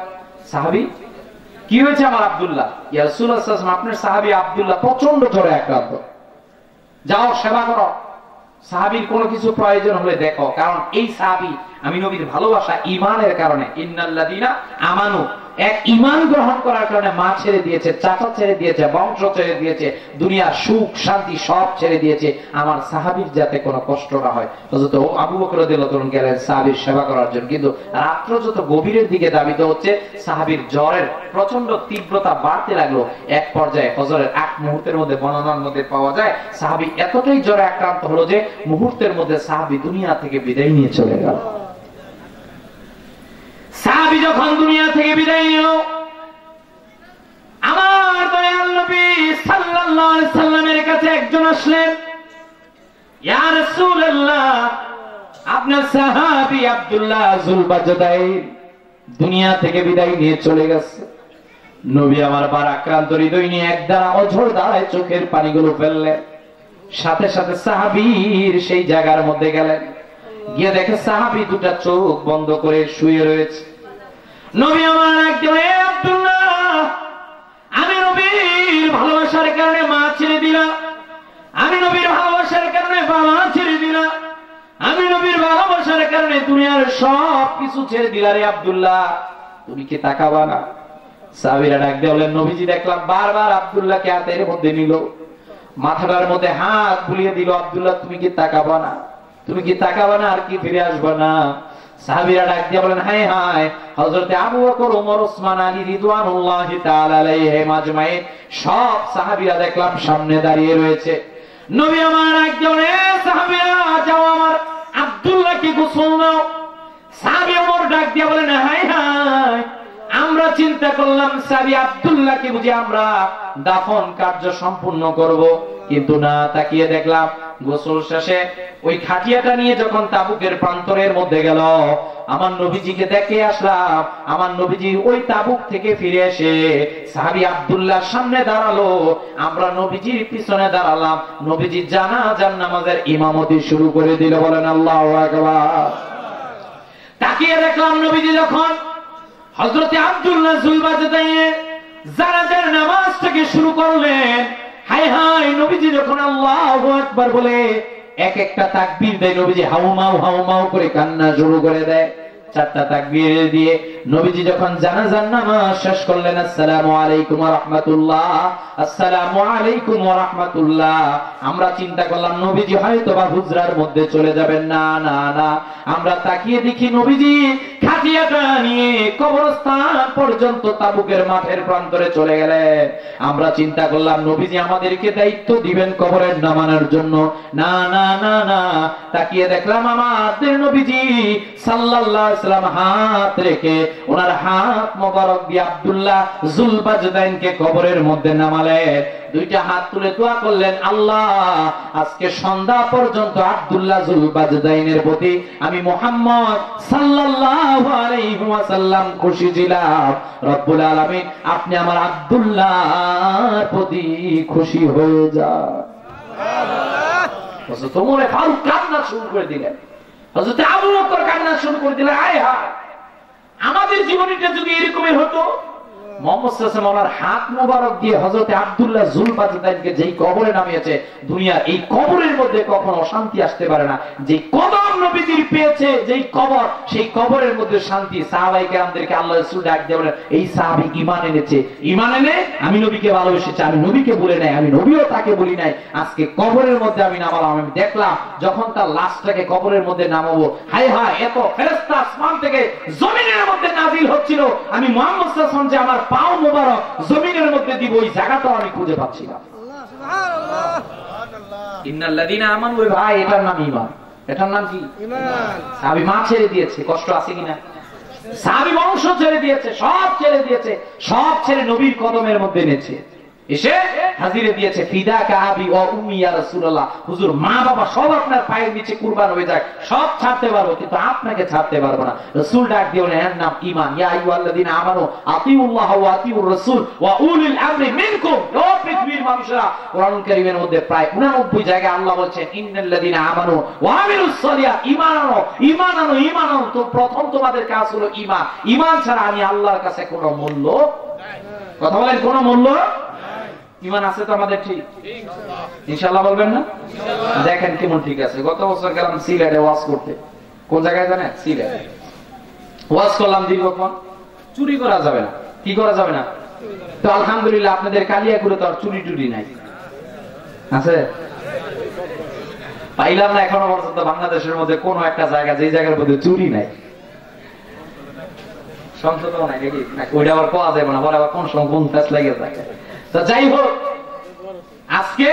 সাহাবী কি হয়েছে আমার আব্দুল্লাহ? ইয়া রাসূলুল্লাহ সাল্লাল্লাহু আলাইহি ওয়াসাল্লাম, আপনার সাহাবী আব্দুল্লাহ প্রচন্ড জ্বরে আক্রান্ত, যাও সেবা করো। সাহাবীর কোনো কিছু প্রয়োজন হলে দেখো, কারণ এই সাহাবী আমি নবীর ভালোবাসা ঈমানের কারণে, ইন্নাল্লাযীনা আমানু, এক ঈমান গ্রহণ করার কারণে মা ছেড়ে দিয়েছে, চাচা ছেড়ে দিয়েছে, বংশ ছেড়ে দিয়েছে, দুনিয়ার সুখ শান্তি সব ছেড়ে দিয়েছে, আমার সাহাবীর যাতে কোনো কষ্ট না হয়। হযরত আবু বকর রাদিয়াল্লাহু আনহু গেলেন সাহাবীর সেবা করার জন্য, কিন্তু রাত্র যত গভীরের দিকে ধাবিত হচ্ছে, সাহাবীর জ্বরের প্রচন্ড তীব্রতা বাড়তে লাগলো। এক পর্যায়ে ফজরের 8 মুহূর্তের মধ্যে বর্ণনার মধ্যে পাওয়া যায়, সাহাবী এতটাই জ্বরে আক্রান্ত হলো যে মুহূর্তের মধ্যে সাহাবী দুনিয়া থেকে বিদায় নিয়ে চলে গেল। সাহাবী যখন দুনিয়া থেকে বিদায় নিল, আমার দয়াল নবী সাল্লাল্লাহু আলাইহি সাল্লামের কাছে একজন আসলেন, ইয়া রাসূলুল্লাহ, আপনার সাহাবী আব্দুল্লাহ যুলবাজদাইন দুনিয়া থেকে বিদায় নিয়ে চলে গেছে। নবী আমার বার আক্রান্ত হৃদয় নিয়ে একদারা অঝর ধারায় চোখের পানিগুলো ফেললেন। সাথে সাথে সাহাবীর সেই জায়গার মধ্যে গেলেন, গিয়ে দেখে সাহাবী দুটা চোখ বন্ধ করে শুয়ে রয়েছে। নবী আমার একজন, আব্দুল্লাহ, আমি নবীর ভালোবাসার কারণে মা ছেড়ে দিলাম, আমি নবীর ভালোবাসার কারণে বাবা ছেড়ে দিলাম, আমি নবীর ভালোবাসার কারণে দুনিয়ার সব কিছু ছেড়ে দিলা রে আব্দুল্লাহ, তুমি কি তাকাবা না? সাহাবীরা ডাক দিয়ে বললেন, নবীজি দেখলাম বারবার আব্দুল্লাহকে হাতের মধ্যে নিল, মাথাটার মধ্যে হাত বুলিয়ে দিল, আব্দুল্লাহ তুমি কি তাকাবা না? তুমি কি তাকাবা না আর কি ফিরে আসবা না? সাহাবীরা ডাক দিয়ে বলেন, হায় হায়, হযরত আবু বকর, ওমর, ওসমান, আলী রিদওয়ানুল্লাহি তাআলা আলাইহিম আজমাইন সব সাহাবীরা দেখলাম সামনে দাঁড়িয়ে রয়েছে। নবী আমার একজন, সাহাবীরা যাও আমার আব্দুল্লাহকে গোসল দাও। সাহাবী ওমর ডাক দিয়ে বলেন, হায় হায়, আমরা চিন্তা করলাম সাহাবী আব্দুল্লাহকে বুঝি আমরা দাফন কার্য সম্পূর্ণ করব, কিন্তু না, তাকিয়ে দেখলাম গোসল শেষে ওই খাটিয়াটা নিয়ে যখন তাবুকের প্রান্তরের মধ্যে গেল, আমার নবীজিকে দেখে আসলাম, আমার নবীজি ওই তাবুক থেকে ফিরে এসে সাহাবী আব্দুল্লাহর সামনে দাঁড়ালো, আমরা নবীজির পিছনে দাঁড়ালাম, নবীজি জানাজার নামাজের ইমামতি শুরু করে দিল। বলেন আল্লাহু আকবার। তাকিয়ে দেখলাম নবীজি যখন হযরত আব্দুল্লাহ যুলবাজদাইনের জানাজার নামাজটাকে শুরু করলেন, হায় হায়, নবীজি যখন আল্লাহু আকবার বলে এক একটা তাকবীর দেয়, নবীজি হাউমাউ হাউমাউ করে কান্না শুরু করে দেয়। 4টা তাকবীর দিয়ে নবীজি যখন জানাজার নামাজ শেষ করলেন, আসসালামু আলাইকুম ওয়া রাহমাতুল্লাহ, আসসালামু আলাইকুম ওয়া রাহমাতুল্লাহ, আমরা চিন্তা করলাম নবীজি হয়তো বা হুজরার মধ্যে চলে যাবেন। না না না, আমরা তাকিয়ে দেখি নবীজি খাটিয়াটা নিয়ে কবরস্থান পর্যন্ত তাবুকের মাঠের প্রান্তরে চলে গেলেন। আমরা চিন্তা করলাম নবীজি আমাদেরকে দায়িত্ব দিবেন কবরের নামানোর জন্য। না না না না, তাকিয়ে দেখলাম আমাদের নবীজি সাল্লাল্লাহু আলাইহি ওয়াসাল্লাম হাত রেখে ওনার হাত মোবারক দিয়ে আব্দুল্লাহ যুলবাজদাইনকে কবরের মধ্যে নামালেন। 2টা হাত তুলে দোয়া করলেন, আল্লাহ, আজকে সন্ধ্যা পর্যন্ত আব্দুল্লাহ যুলবাজদাইনের প্রতি আমি মুহাম্মদ সাল্লাল্লাহু আলাইহি ওয়াসাল্লাম খুশি ছিলাম, রব্বুল আলামিন আপনি আমার আব্দুল্লাহর প্রতি খুশি হয়ে যান। সুবহানাল্লাহ। তোমরা ফারুক কান্না শুরু করে দিলেন, হযরত আবু বকর কান্না শুরু করে দিলেন। হায় হায়, আমাদের জীবনটা যদি এরকমই হতো, মুহাম্মদ সাল্লাল্লাহু আলাইহি ওয়াসাল্লাম হাত মোবারক দিয়ে হযরত আব্দুল্লাহ যুলবাজদাইনকে যেই কবরে নামিয়েছে, দুনিয়ার এই কবরের মধ্যে কখনো অশান্তি আসতে পারে না। যেই কবর নবীজির পেয়েছে, যেই কবর, সেই কবরের মধ্যে শান্তি। সাহাবায়ে কেরামদেরকে আল্লাহ রাসূল ডাক দিয়ে বলেন, এই সাহাবী ঈমান এনেছে, ঈমান এনে আমি নবীকে ভালোবেসেছি, আমি নবীকে বলে নাই, আমি নবীও তাকে বলি নাই, আজকে কবরের মধ্যে আমি নামালাম। আমি দেখলাম যখন তার লাশটাকে কবরের মধ্যে নামাবো, হায় হায়, এত ফেরেশতা আসমান থেকে জমিনের মধ্যে নাজিল হচ্ছিল, আমি মুহাম্মদ সাল্লাল্লাহু আলাইহি ওয়াসাল্লাম যে আমার পাও মোবারক জমিনের মধ্যে দিব, ওই জায়গাটাও আমি খুঁজে পাচ্ছি না। ইন্নাল্লাযীনা আমানু, ভাই এটার নাম ঈমান। এটার নাম কি? ঈমান। সাহাবী মা ছেড়ে দিয়েছে, কষ্ট আছে কিনা? সাহাবী বংশ ছেড়ে দিয়েছে, সব ছেড়ে দিয়েছে, সব ছেড়ে নবীর কদমের মধ্যে এনেছে। এসে হাজিরে দিয়েছে, ফিদাকা আবি ওয়া উম্মি ইয়া রাসূলুল্লাহ, হুজুর মা বাবা সব আপনার পায়ের নিচে কুরবান হয়ে যায়, সব ছাড়তে পারবো কিন্তু আপনাকে ছাড়তে পারবো না। রাসূল ডাক দিয়ে বলেন, এর নাম ঈমান। ইয়া আইয়ুহাল্লাযীনা আমানু আতিউল্লাহ ওয়া আতিউর রাসূল ওয়া উলিল আমরি মিনকুম। ও পৃথিবীর মানুষরা, কোরআনুল কারীমের মধ্যে প্রায় 89 জায়গায় আল্লাহ বলেছেন ইন্নাল্লাযীনা আমানু ওয়া আমিলুস সালিহাত, ঈমান আনো ঈমান আনো ঈমান আনো। তো প্রথম তোমাদের কাজ হলো ঈমান। ঈমান ছাড়া আমি আল্লাহর কাছে কোনো মূল্য নাই। কথা বলেন, কোনো মূল্য। ঈমান আছে তো আমাদের? ঠিক ইনশাআল্লাহ বলবেন না? দেখেন কেমন ঠিক আছে। গত বছর গেলাম সিলেটে ওয়াজ করতে। কোন জায়গায় জানেন? সিলেটে ওয়াজ করলাম দীর্ঘক্ষণ। চুরি করা যাবে না। কি করা যাবে না? তো আলহামদুলিল্লাহ আপনাদের কালিয়াকুড়ে তো আর চুরি টুরি নাই, আছে? পাইলাম না এখনো পর্যন্ত বাংলাদেশের মধ্যে কোন একটা জায়গা যে জায়গার মধ্যে চুরি নাই, সংশোধন নাই নাকি? ওইটা আবার পাওয়া যাবে না, পরে আবার কোন সময় কোন ফ্যাস লেগে থাকে। তো যাই হোক, আজকে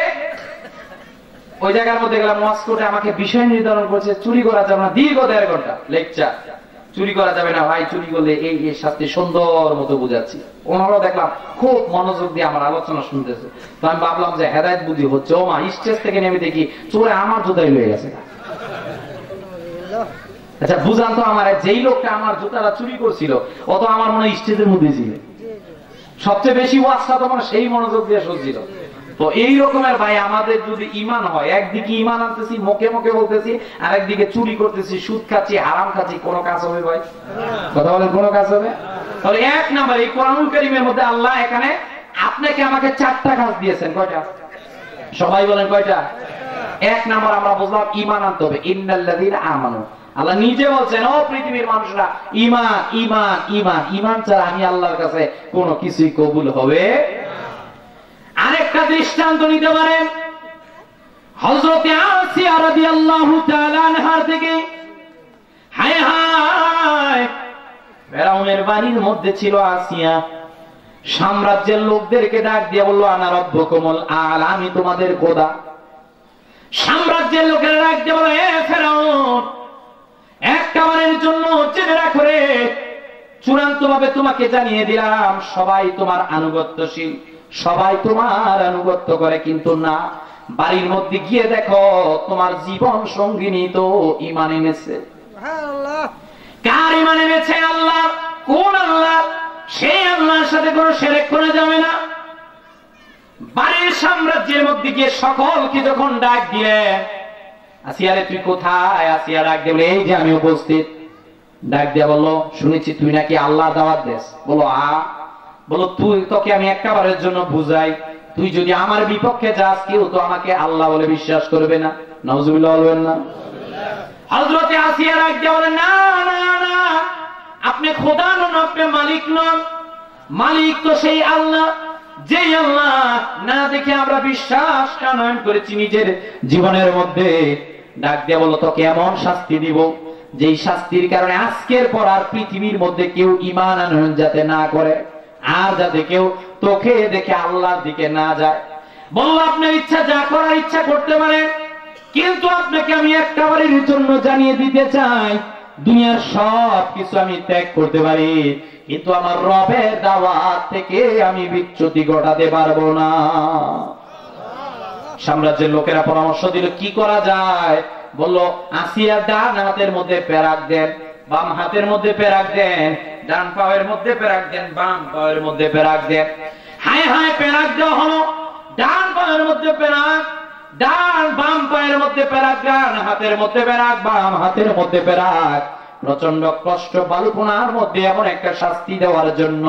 ওই জায়গার মধ্যে গেলাম ওয়াজ করতে। আমাকে বিষয় নির্ধারণ করছে চুরি করা যাবে না, দীর্ঘ 1.5 ঘন্টা লেকচার। চুরি করা যাবে না ভাই, চুরি করলে এই এই শাস্তি সুন্দর মতো বুঝাচ্ছি। ওনারাও দেখলাম খুব মনোযোগ দিয়ে আমার আলোচনা শুনতেছে। তো আমি ভাবলাম যে হেদায়েত বুদ্ধি হচ্ছে। ও মা, স্টেজ থেকে নেমে দেখি চোরে আমার জুতাই লয়ে গেছে। আচ্ছা বুঝান তো আমার, যেই লোকটা আমার জুতাটা চুরি করছিল ও তো আমার মনে হয় স্টেজের মধ্যে ছিল। সবচেয়ে বেশি ওয়াজটা তো মানে সেই মনোযোগ দিয়ে শুনছিল। তো এই রকমের ভাই আমাদের যদি ঈমান হয়, একদিকে ঈমান আনতেছি মুখে মুখে বলতেছি, আর একদিকে চুরি করতেছি, সুদ খাচ্ছি, হারাম খাচ্ছি, কোন কাজ হবে ভাই? কথা বলেন, কোন কাজ হবে? তাহলে এক নাম্বার এই কোরআনুল কারীমের মধ্যে আল্লাহ এখানে আপনাকে আমাকে 4টা কাজ দিয়েছেন। কয়টা? সবাই বলেন কয়টা? এক নাম্বার আমরা বুঝলাম ঈমান আনতে হবে। ইন্নাল্লাযীনা আমানু, আল্লাহ নিজে বলছেন ও পৃথিবীর মানুষরা, ঈমান ঈমান ঈমান। ঈমান ছাড়া আমি আল্লাহর কাছে কোনো কিছুই কবুল হবে। আরেকটা দৃষ্টান্ত নিতে পারেন হযরত আসিয়া রাদিয়াল্লাহু তাআলা আনহা থেকে। হায় হায়, ফেরাউনের বাড়ির মধ্যে ছিল আসিয়া। সাম্রাজ্যের লোকদেরকে ডাক দিয়ে বলল, আনা রাব্বুকুমুল আ'লা, আমি তোমাদের খোদা। সাম্রাজ্যের লোকেরা ডাক দিয়ে বলল, এ ফেরাউন, একবারের জন্য জেনে রাখো রে, চূড়ান্ত ভাবে তোমাকে জানিয়ে দিলাম সবাই তোমার আনুগত্যশীল, সবাই তোমার আনুগত্য করে, কিন্তু না, বাড়ির মধ্যে গিয়ে দেখো তোমার জীবন সঙ্গিনী তো ঈমান এনেছে। কার ঈমান এনেছে? আল্লাহ। কোন আল্লাহ? সেই আল্লাহর সাথে কোনো শিরক করা যাবে না। বাড়ির সাম্রাজ্যের মধ্যে গিয়ে সকলকে যখন ডাক দিলেন, আসিয়া রে তুই কোথায়? আসিয়া ডাক দিয়ে এই যে আমি উপস্থিত। ডাক দিয়ে বললো, শুনেছি তুই নাকি আল্লাহ দাওয়াত দেস। বলো বলো তুই, তোকে আমি একবারের জন্য বুঝাই, তুই যদি আমার বিপক্ষে যাস কেউ তো আমাকে আল্লাহ বলে বিশ্বাস করবে না। নাউজুবিল্লাহ বলবেন না? হযরতে আসিয়া ডাক দিয়ে বলেন, না না না, আপনি খোদা নন, আপনি মালিক নন। মালিক তো সেই আল্লাহ, যে আল্লাহ না দেখে আমরা বিশ্বাস আনয়ন করেছি নিজের জীবনের মধ্যে। ডাক দিয়ে বলো তোকে এমন শাস্তি দিব যেই শাস্তির কারণে আজকের পর আর পৃথিবীর মধ্যে কেউ ঈমান আনয়ন যাতে না করে, আর যাতে কেউ তোকে দেখে আল্লাহর দিকে না যায়। বলল, আপনার ইচ্ছা যা করার ইচ্ছা করতে পারেন, কিন্তু আপনাকে আমি একবারের জন্য জানিয়ে দিতে চাই, দুনিয়ার সব কিছু আমি ত্যাগ করতে পারি, কিন্তু আমার রবের দাওয়াত থেকে আমি বিচ্যুতি ঘটাতে পারবো না। সাম্রাজ্যের লোকেরা পরামর্শ দিল কি করা যায়। বলল, আসিয়া ডান হাতের মধ্যে পেরাক দেন, বাম হাতের মধ্যে পেরাক দেন, ডান পায়ের মধ্যে পেরাক দেন, বাম পায়ের মধ্যে পেরাক দেন। হায় হায়, পেরাক দেওয়া হলো। ডান পায়ের মধ্যে পেরাক, ডান বাম পায়ের মধ্যে পেরাক, ডান হাতের মধ্যে পেরাক, বাম হাতের মধ্যে পেরাক। প্রচন্ড কষ্ট বালুপনার মধ্যে এমন একটা শাস্তি দেওয়ার জন্য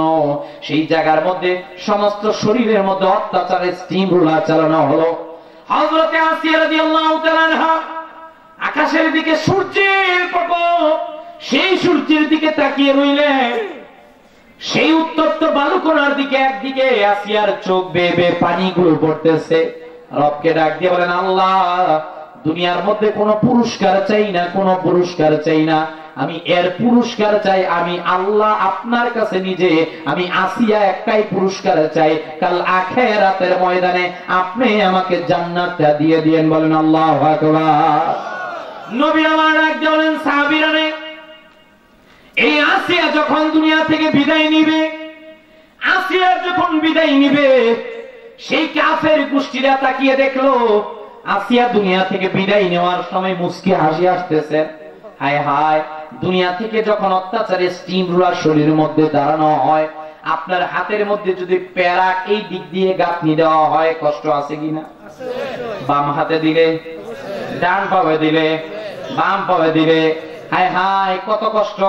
সেই জায়গার মধ্যে সমস্ত শরীরের মধ্যে অত্যাচারের স্টিম রুলার চালানো হলো। হযরতে আসিয়া রাদিয়াল্লাহু তাআলা আনহা আকাশের দিকে সূর্যের প্রকোপ, সেই সূর্যের দিকে তাকিয়ে রইলেন। সেই উত্তপ্ত বালুকোনার দিকে একদিকে আসিয়ার চোখ বেয়ে বেয়ে পানিগুলো পড়তেছে। রবকে ডাক দিয়ে বলেন, আল্লাহ, দুনিয়ার মধ্যে কোনো পুরস্কার চাই না, কোনো পুরস্কার চাই না, আমি এর পুরস্কার চাই, আমি আল্লাহ আপনার কাছে নিজে, আমি আসিয়া একটাই পুরস্কার চাই, কাল আখিরাতের ময়দানে আপনি আমাকে জান্নাতটা দিয়ে দিয়েন। বলেন আল্লাহু আকবার। নবী আমার ডাক দিয়ে বলেন, সাহাবীরা রে, এই আসিয়া যখন দুনিয়া থেকে বিদায় নিবে, আসিয়া যখন বিদায় নিবে, সেই কাফের গোষ্ঠীরা তাকিয়ে দেখলো আসিয়া দুনিয়া থেকে বিদায় নেওয়ার সময় মুস্কি হাসি আসতেছে। হায় হায়, দুনিয়া থেকে যখন অত্যাচারে স্টিম রুলার শরীরের মধ্যে দাঁড়ানো হয়, আপনার হাতের মধ্যে যদি প্যারাক এই দিক দিয়ে গাঁথনি দেওয়া হয়, কষ্ট আছে কিনা? বাম হাতে দিলে, ডান পাবে দিলে, বাম পাবে দিলে, হায় হায় কত কষ্ট।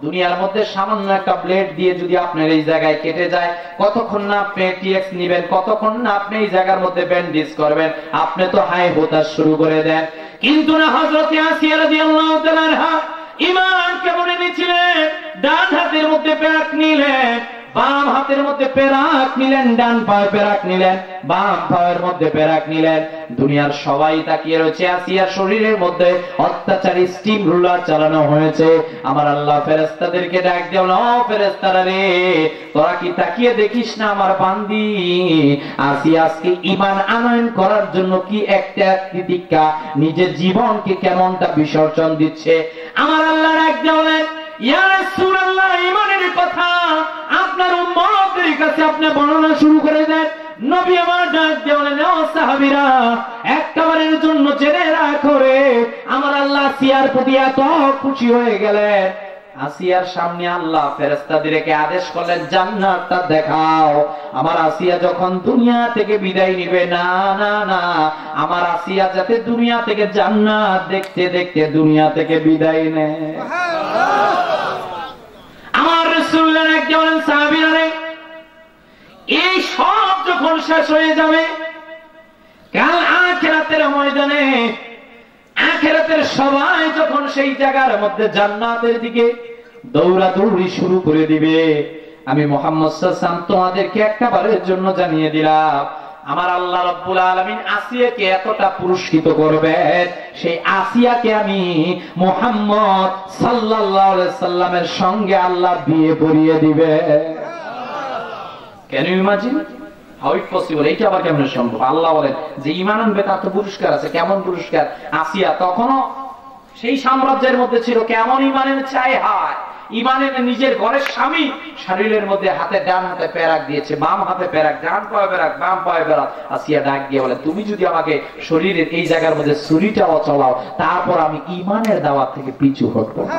দুনিয়ার মধ্যে সামান্য একটা ব্লেড দিয়ে যদি আপনার এই জায়গায় কেটে যায়, কতক্ষণ না আপনি টিএক্স নিবেন, কতক্ষণ না আপনি এই জায়গার মধ্যে ব্যান্ডেজ করবেন, আপনি তো হাই হতাশ শুরু করে দেন। কিন্তু না, হযরত আসিয়া রাদিয়াল্লাহু তাআলা আনহা ঈমান কেমন এনেছিলেন? ডান হাতের মধ্যে প্যারাক নিলেন, বাম হাতের মধ্যে প্যারাক নিলেন, ডান পায়ে প্যারাক নিলেন, বাম পায়ের মধ্যে প্যারাক নিলেন। দুনিয়ার সবাই তাকিয়ে রয়েছে, আসিয়ার শরীরের মধ্যে অত্যাচারী স্টিম রুলার চালানো হয়েছে। আমার আল্লাহ ফেরেশতাদেরকে ডাক দেন, ও ফেরেশতারা রে, তোরা কি তাকিয়ে দেখিস না আমার বান্দি আসিয়া আজকে ঈমান আনয়ন করার জন্য কি একটা তিতিকা নিজের জীবনকে কেমনটা বিসর্জন দিচ্ছে। আমার আল্লাহ ডাক দেন, ইয়া রাসূলুল্লাহ, ঈমানের কথা আপনার উম্মতের কাছে আপনি বর্ণনা শুরু করে দেন। নবী আমার ডাক দিয়ে বলেন, ও সাহাবীরা, একবারের জন্য জেনে রাখো রে, আমার আল্লাহ আসিয়ার প্রতি এত খুশি হয়ে গেলেন। আসিয়ার সামনে আল্লাহ ফেরেশতাদেরকে আদেশ করলেন, জান্নাতটা দেখাও। আমার আসিয়া যখন দুনিয়া থেকে বিদায় নিবে, না না না, আমার আসিয়া যাতে দুনিয়া থেকে জান্নাত দেখতে দেখতে দুনিয়া থেকে বিদায় নেয়। আমার রাসূলুল্লাহ একজন সাহাবীরা রে, এই সব যখন শেষ হয়ে যাবে, কাল আখিরাতের ময়দানে আখিরাতের সবাই যখন সেই জায়গার মধ্যে জান্নাতের দিকে দৌড়াদৌড়ি শুরু করে দিবে, আমি মুহাম্মদ সাল্লাল্লাহু আলাইহি ওয়াসাল্লাম তোমাদেরকে একবারের জন্য জানিয়ে দিলাম, আমার আল্লাহ রাব্বুল আলামিন আসিয়াকে এতটা পুরস্কৃত করবেন, সেই আসিয়াকে আমি মুহাম্মদ সাল্লাল্লাহু আলাইহি সাল্লামের সঙ্গে আল্লাহ বিয়ে পড়িয়ে দিবে। Can you imagine? How it possible? এইটা আবার কেমন সম্ভব? আল্লাহ বলেন যে ঈমান আনবে তার তো পুরস্কার আছে। কেমন পুরস্কার? আসিয়া তখনও সেই সাম্রাজ্যের মধ্যে ছিল, কেমন ঈমানের চাই হয়, ঈমানের নিজের ঘরের স্বামী শরীরের মধ্যে হাতে ডান হাতে প্যারাক দিয়েছে, বাম হাতে প্যারাক, ডান পায়ে প্যারাক, বাম পায়ে প্যারাক। আসিয়া ডাক দিয়ে বলে, তুমি যদি আমাকে শরীরের এই জায়গার মধ্যে ছুরিটাও চলাও, তারপর আমি ঈমানের দাওয়াত থেকে পিছু হটব না।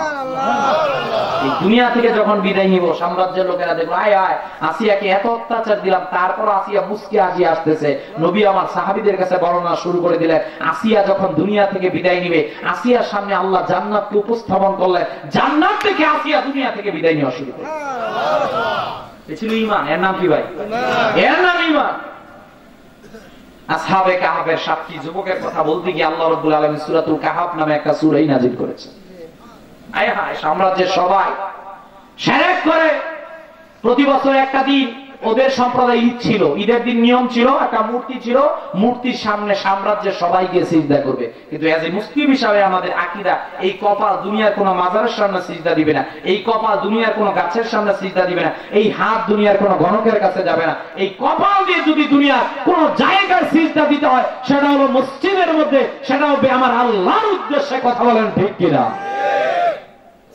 এই দুনিয়া থেকে যখন বিদায় নিব, সাম্রাজ্যের লোকেরা দেখলো, আয় আয় আসিয়াকে এত অত্যাচার দিলাম, তারপর আসিয়া মুস্কি হাসি আসতেছে। নবী আমার সাহাবীদের কাছে বর্ণনা শুরু করে দিলেন, আসিয়া যখন দুনিয়া থেকে বিদায় নিবে, আসিয়ার সামনে আল্লাহ জান্নাতকে উপস্থাপন করলেন, জান্নাত থেকে আসিয়া দুনিয়া থেকে বিদায় নেওয়া শুরু করে। এ ছিল ঈমান। এর নাম কি ভাই? এর নাম ঈমান। আসহাবে কাহাফের সাতটি যুবকের কথা বলতে গিয়ে আল্লাহ রাব্বুল আলামিন সূরাতুল কাহাফ নামে একটা সূরাই নাযিল করেছেন। আয় হায়, সাম্রাজ্যের সবাই শিরক করে। প্রতি বছর একটা দিন ওদের সম্প্রদায় ঈদ ছিল, ঈদের দিন নিয়ম ছিল, একটা মূর্তি ছিল, মূর্তির সামনে সাম্রাজ্যের সবাই গিয়ে সিজদা করবে। কিন্তু এজ এ মুসলিম হিসাবে আমাদের আকীদা, এই কপাল দুনিয়ার কোন মাজারের সামনে সিজদা দিবে না, এই কপাল দুনিয়ার কোন গাছের সামনে সিজদা দিবে না, এই হাত দুনিয়ার কোন গণকের কাছে যাবে না। এই কপাল দিয়ে যদি দুনিয়ার কোন জায়গায় সিজদা দিতে হয়, সেটা হলো মসজিদের মধ্যে, সেটা হবে আমার আল্লাহর উদ্দেশ্যে। কথা বলেন ঠিক কিনা?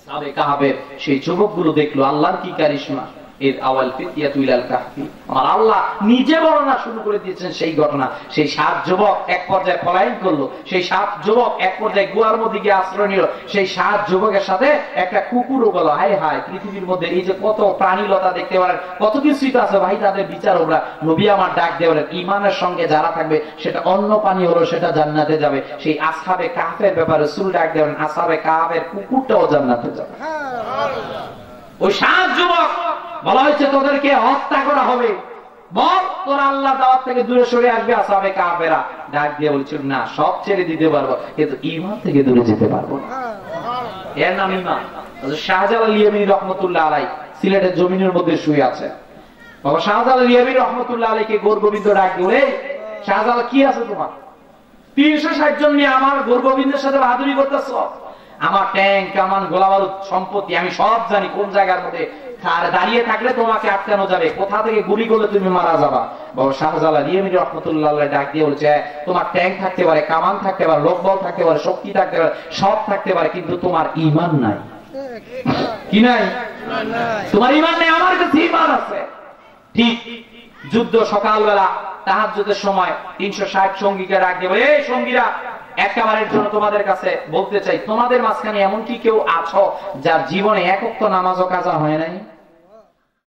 সাহাবে কাহাবের সেই যুবকগুলো দেখলো আল্লাহর কি কারিশমা। এর আওয়াল ফিতিয়াতু ইলাল কাহফি, আমার আল্লাহ নিজে বর্ণনা শুরু করে দিয়েছেন সেই ঘটনা। সেই 7 যুবক এক পর্যায়ে পলায়ন করলো, সেই 7 যুবক এক পর্যায়ে গুহার মধ্যে গিয়ে আশ্রয় নিল। সেই 7 যুবকের সাথে একটা কুকুরও গেল। হায় হায়, পৃথিবীর মধ্যে এই যে কত প্রাণীলতা দেখতে পারেন, কত কিছুই তো আছে ভাই, তাদের বিচারকরা। নবী আমার ডাক দিয়ে বলেন, ঈমানের সঙ্গে যারা থাকবে সেটা অন্য পানি হলো, সেটা জান্নাতে যাবে। সেই আসহাবে কাহফের ব্যাপারে রাসূল ডাক দিয়ে বলেন, আসহাবে কাহফের কুকুরটাও জান্নাতে যাবে। ওই 7 যুবক বলা হয়েছে তোদেরকে হত্যা করা হবে, বল তোরা আল্লাহ দাওয়াত থেকে দূরে সরে আসবে। আসহাবে কাহফেরা ডাক দিয়ে বলছিল, না, সব ছেড়ে দিতে পারবো, কিন্তু ঈমান থেকে দূরে যেতে পারবো না। এর নাম ঈমান। শাহজালাল ইয়ামানী রাহমাতুল্লাহ আলাইহি সিলেটের জমিনের মধ্যে শুয়ে আছে। বাবা শাহজালাল ইয়ামানী রাহমাতুল্লাহ আলাইহিকে গোরগোবিন্দ ডাক দিয়ে, শাহজালাল কি আছে তোমার? 360 জন নিয়ে আমার গোরগোবিন্দের সাথে বাহাদুরি করতেছ? আমার ট্যাঙ্ক, কামান, গোলাবারুদ, সম্পত্তি আমি সব জানি, কোন জায়গার মধ্যে দাঁড়িয়ে থাকলে তোমাকে আটকানো যাবে, কোথা থেকে গুলি করলে তুমি মারা যাবা। বাবা শাহজালাল ইয়ামানী রাহমাতুল্লাহ আলাইহি ডাক দিয়ে বলছে, তোমার ট্যাঙ্ক থাকতে পারে, কামান থাকতে পারে, লোকবল থাকতে পারে, শক্তি থাকতে পারে, সব থাকতে পারে, কিন্তু তোমার ঈমান নাই। কি নাই? তোমার ঈমান নেই, আমার কাছে ঈমান আছে। ঠিক যুদ্ধ সকালবেলা তাহাজ্জুদের সময় 360 সঙ্গীকে ডাক দেব, এই সঙ্গীরা একবারের জন্য তোমাদের কাছে বলতে চাই, তোমাদের মাঝখানে এমন কি কেউ আছো যার জীবনে এক ওয়াক্ত নামাজও কাজা হয় নাই?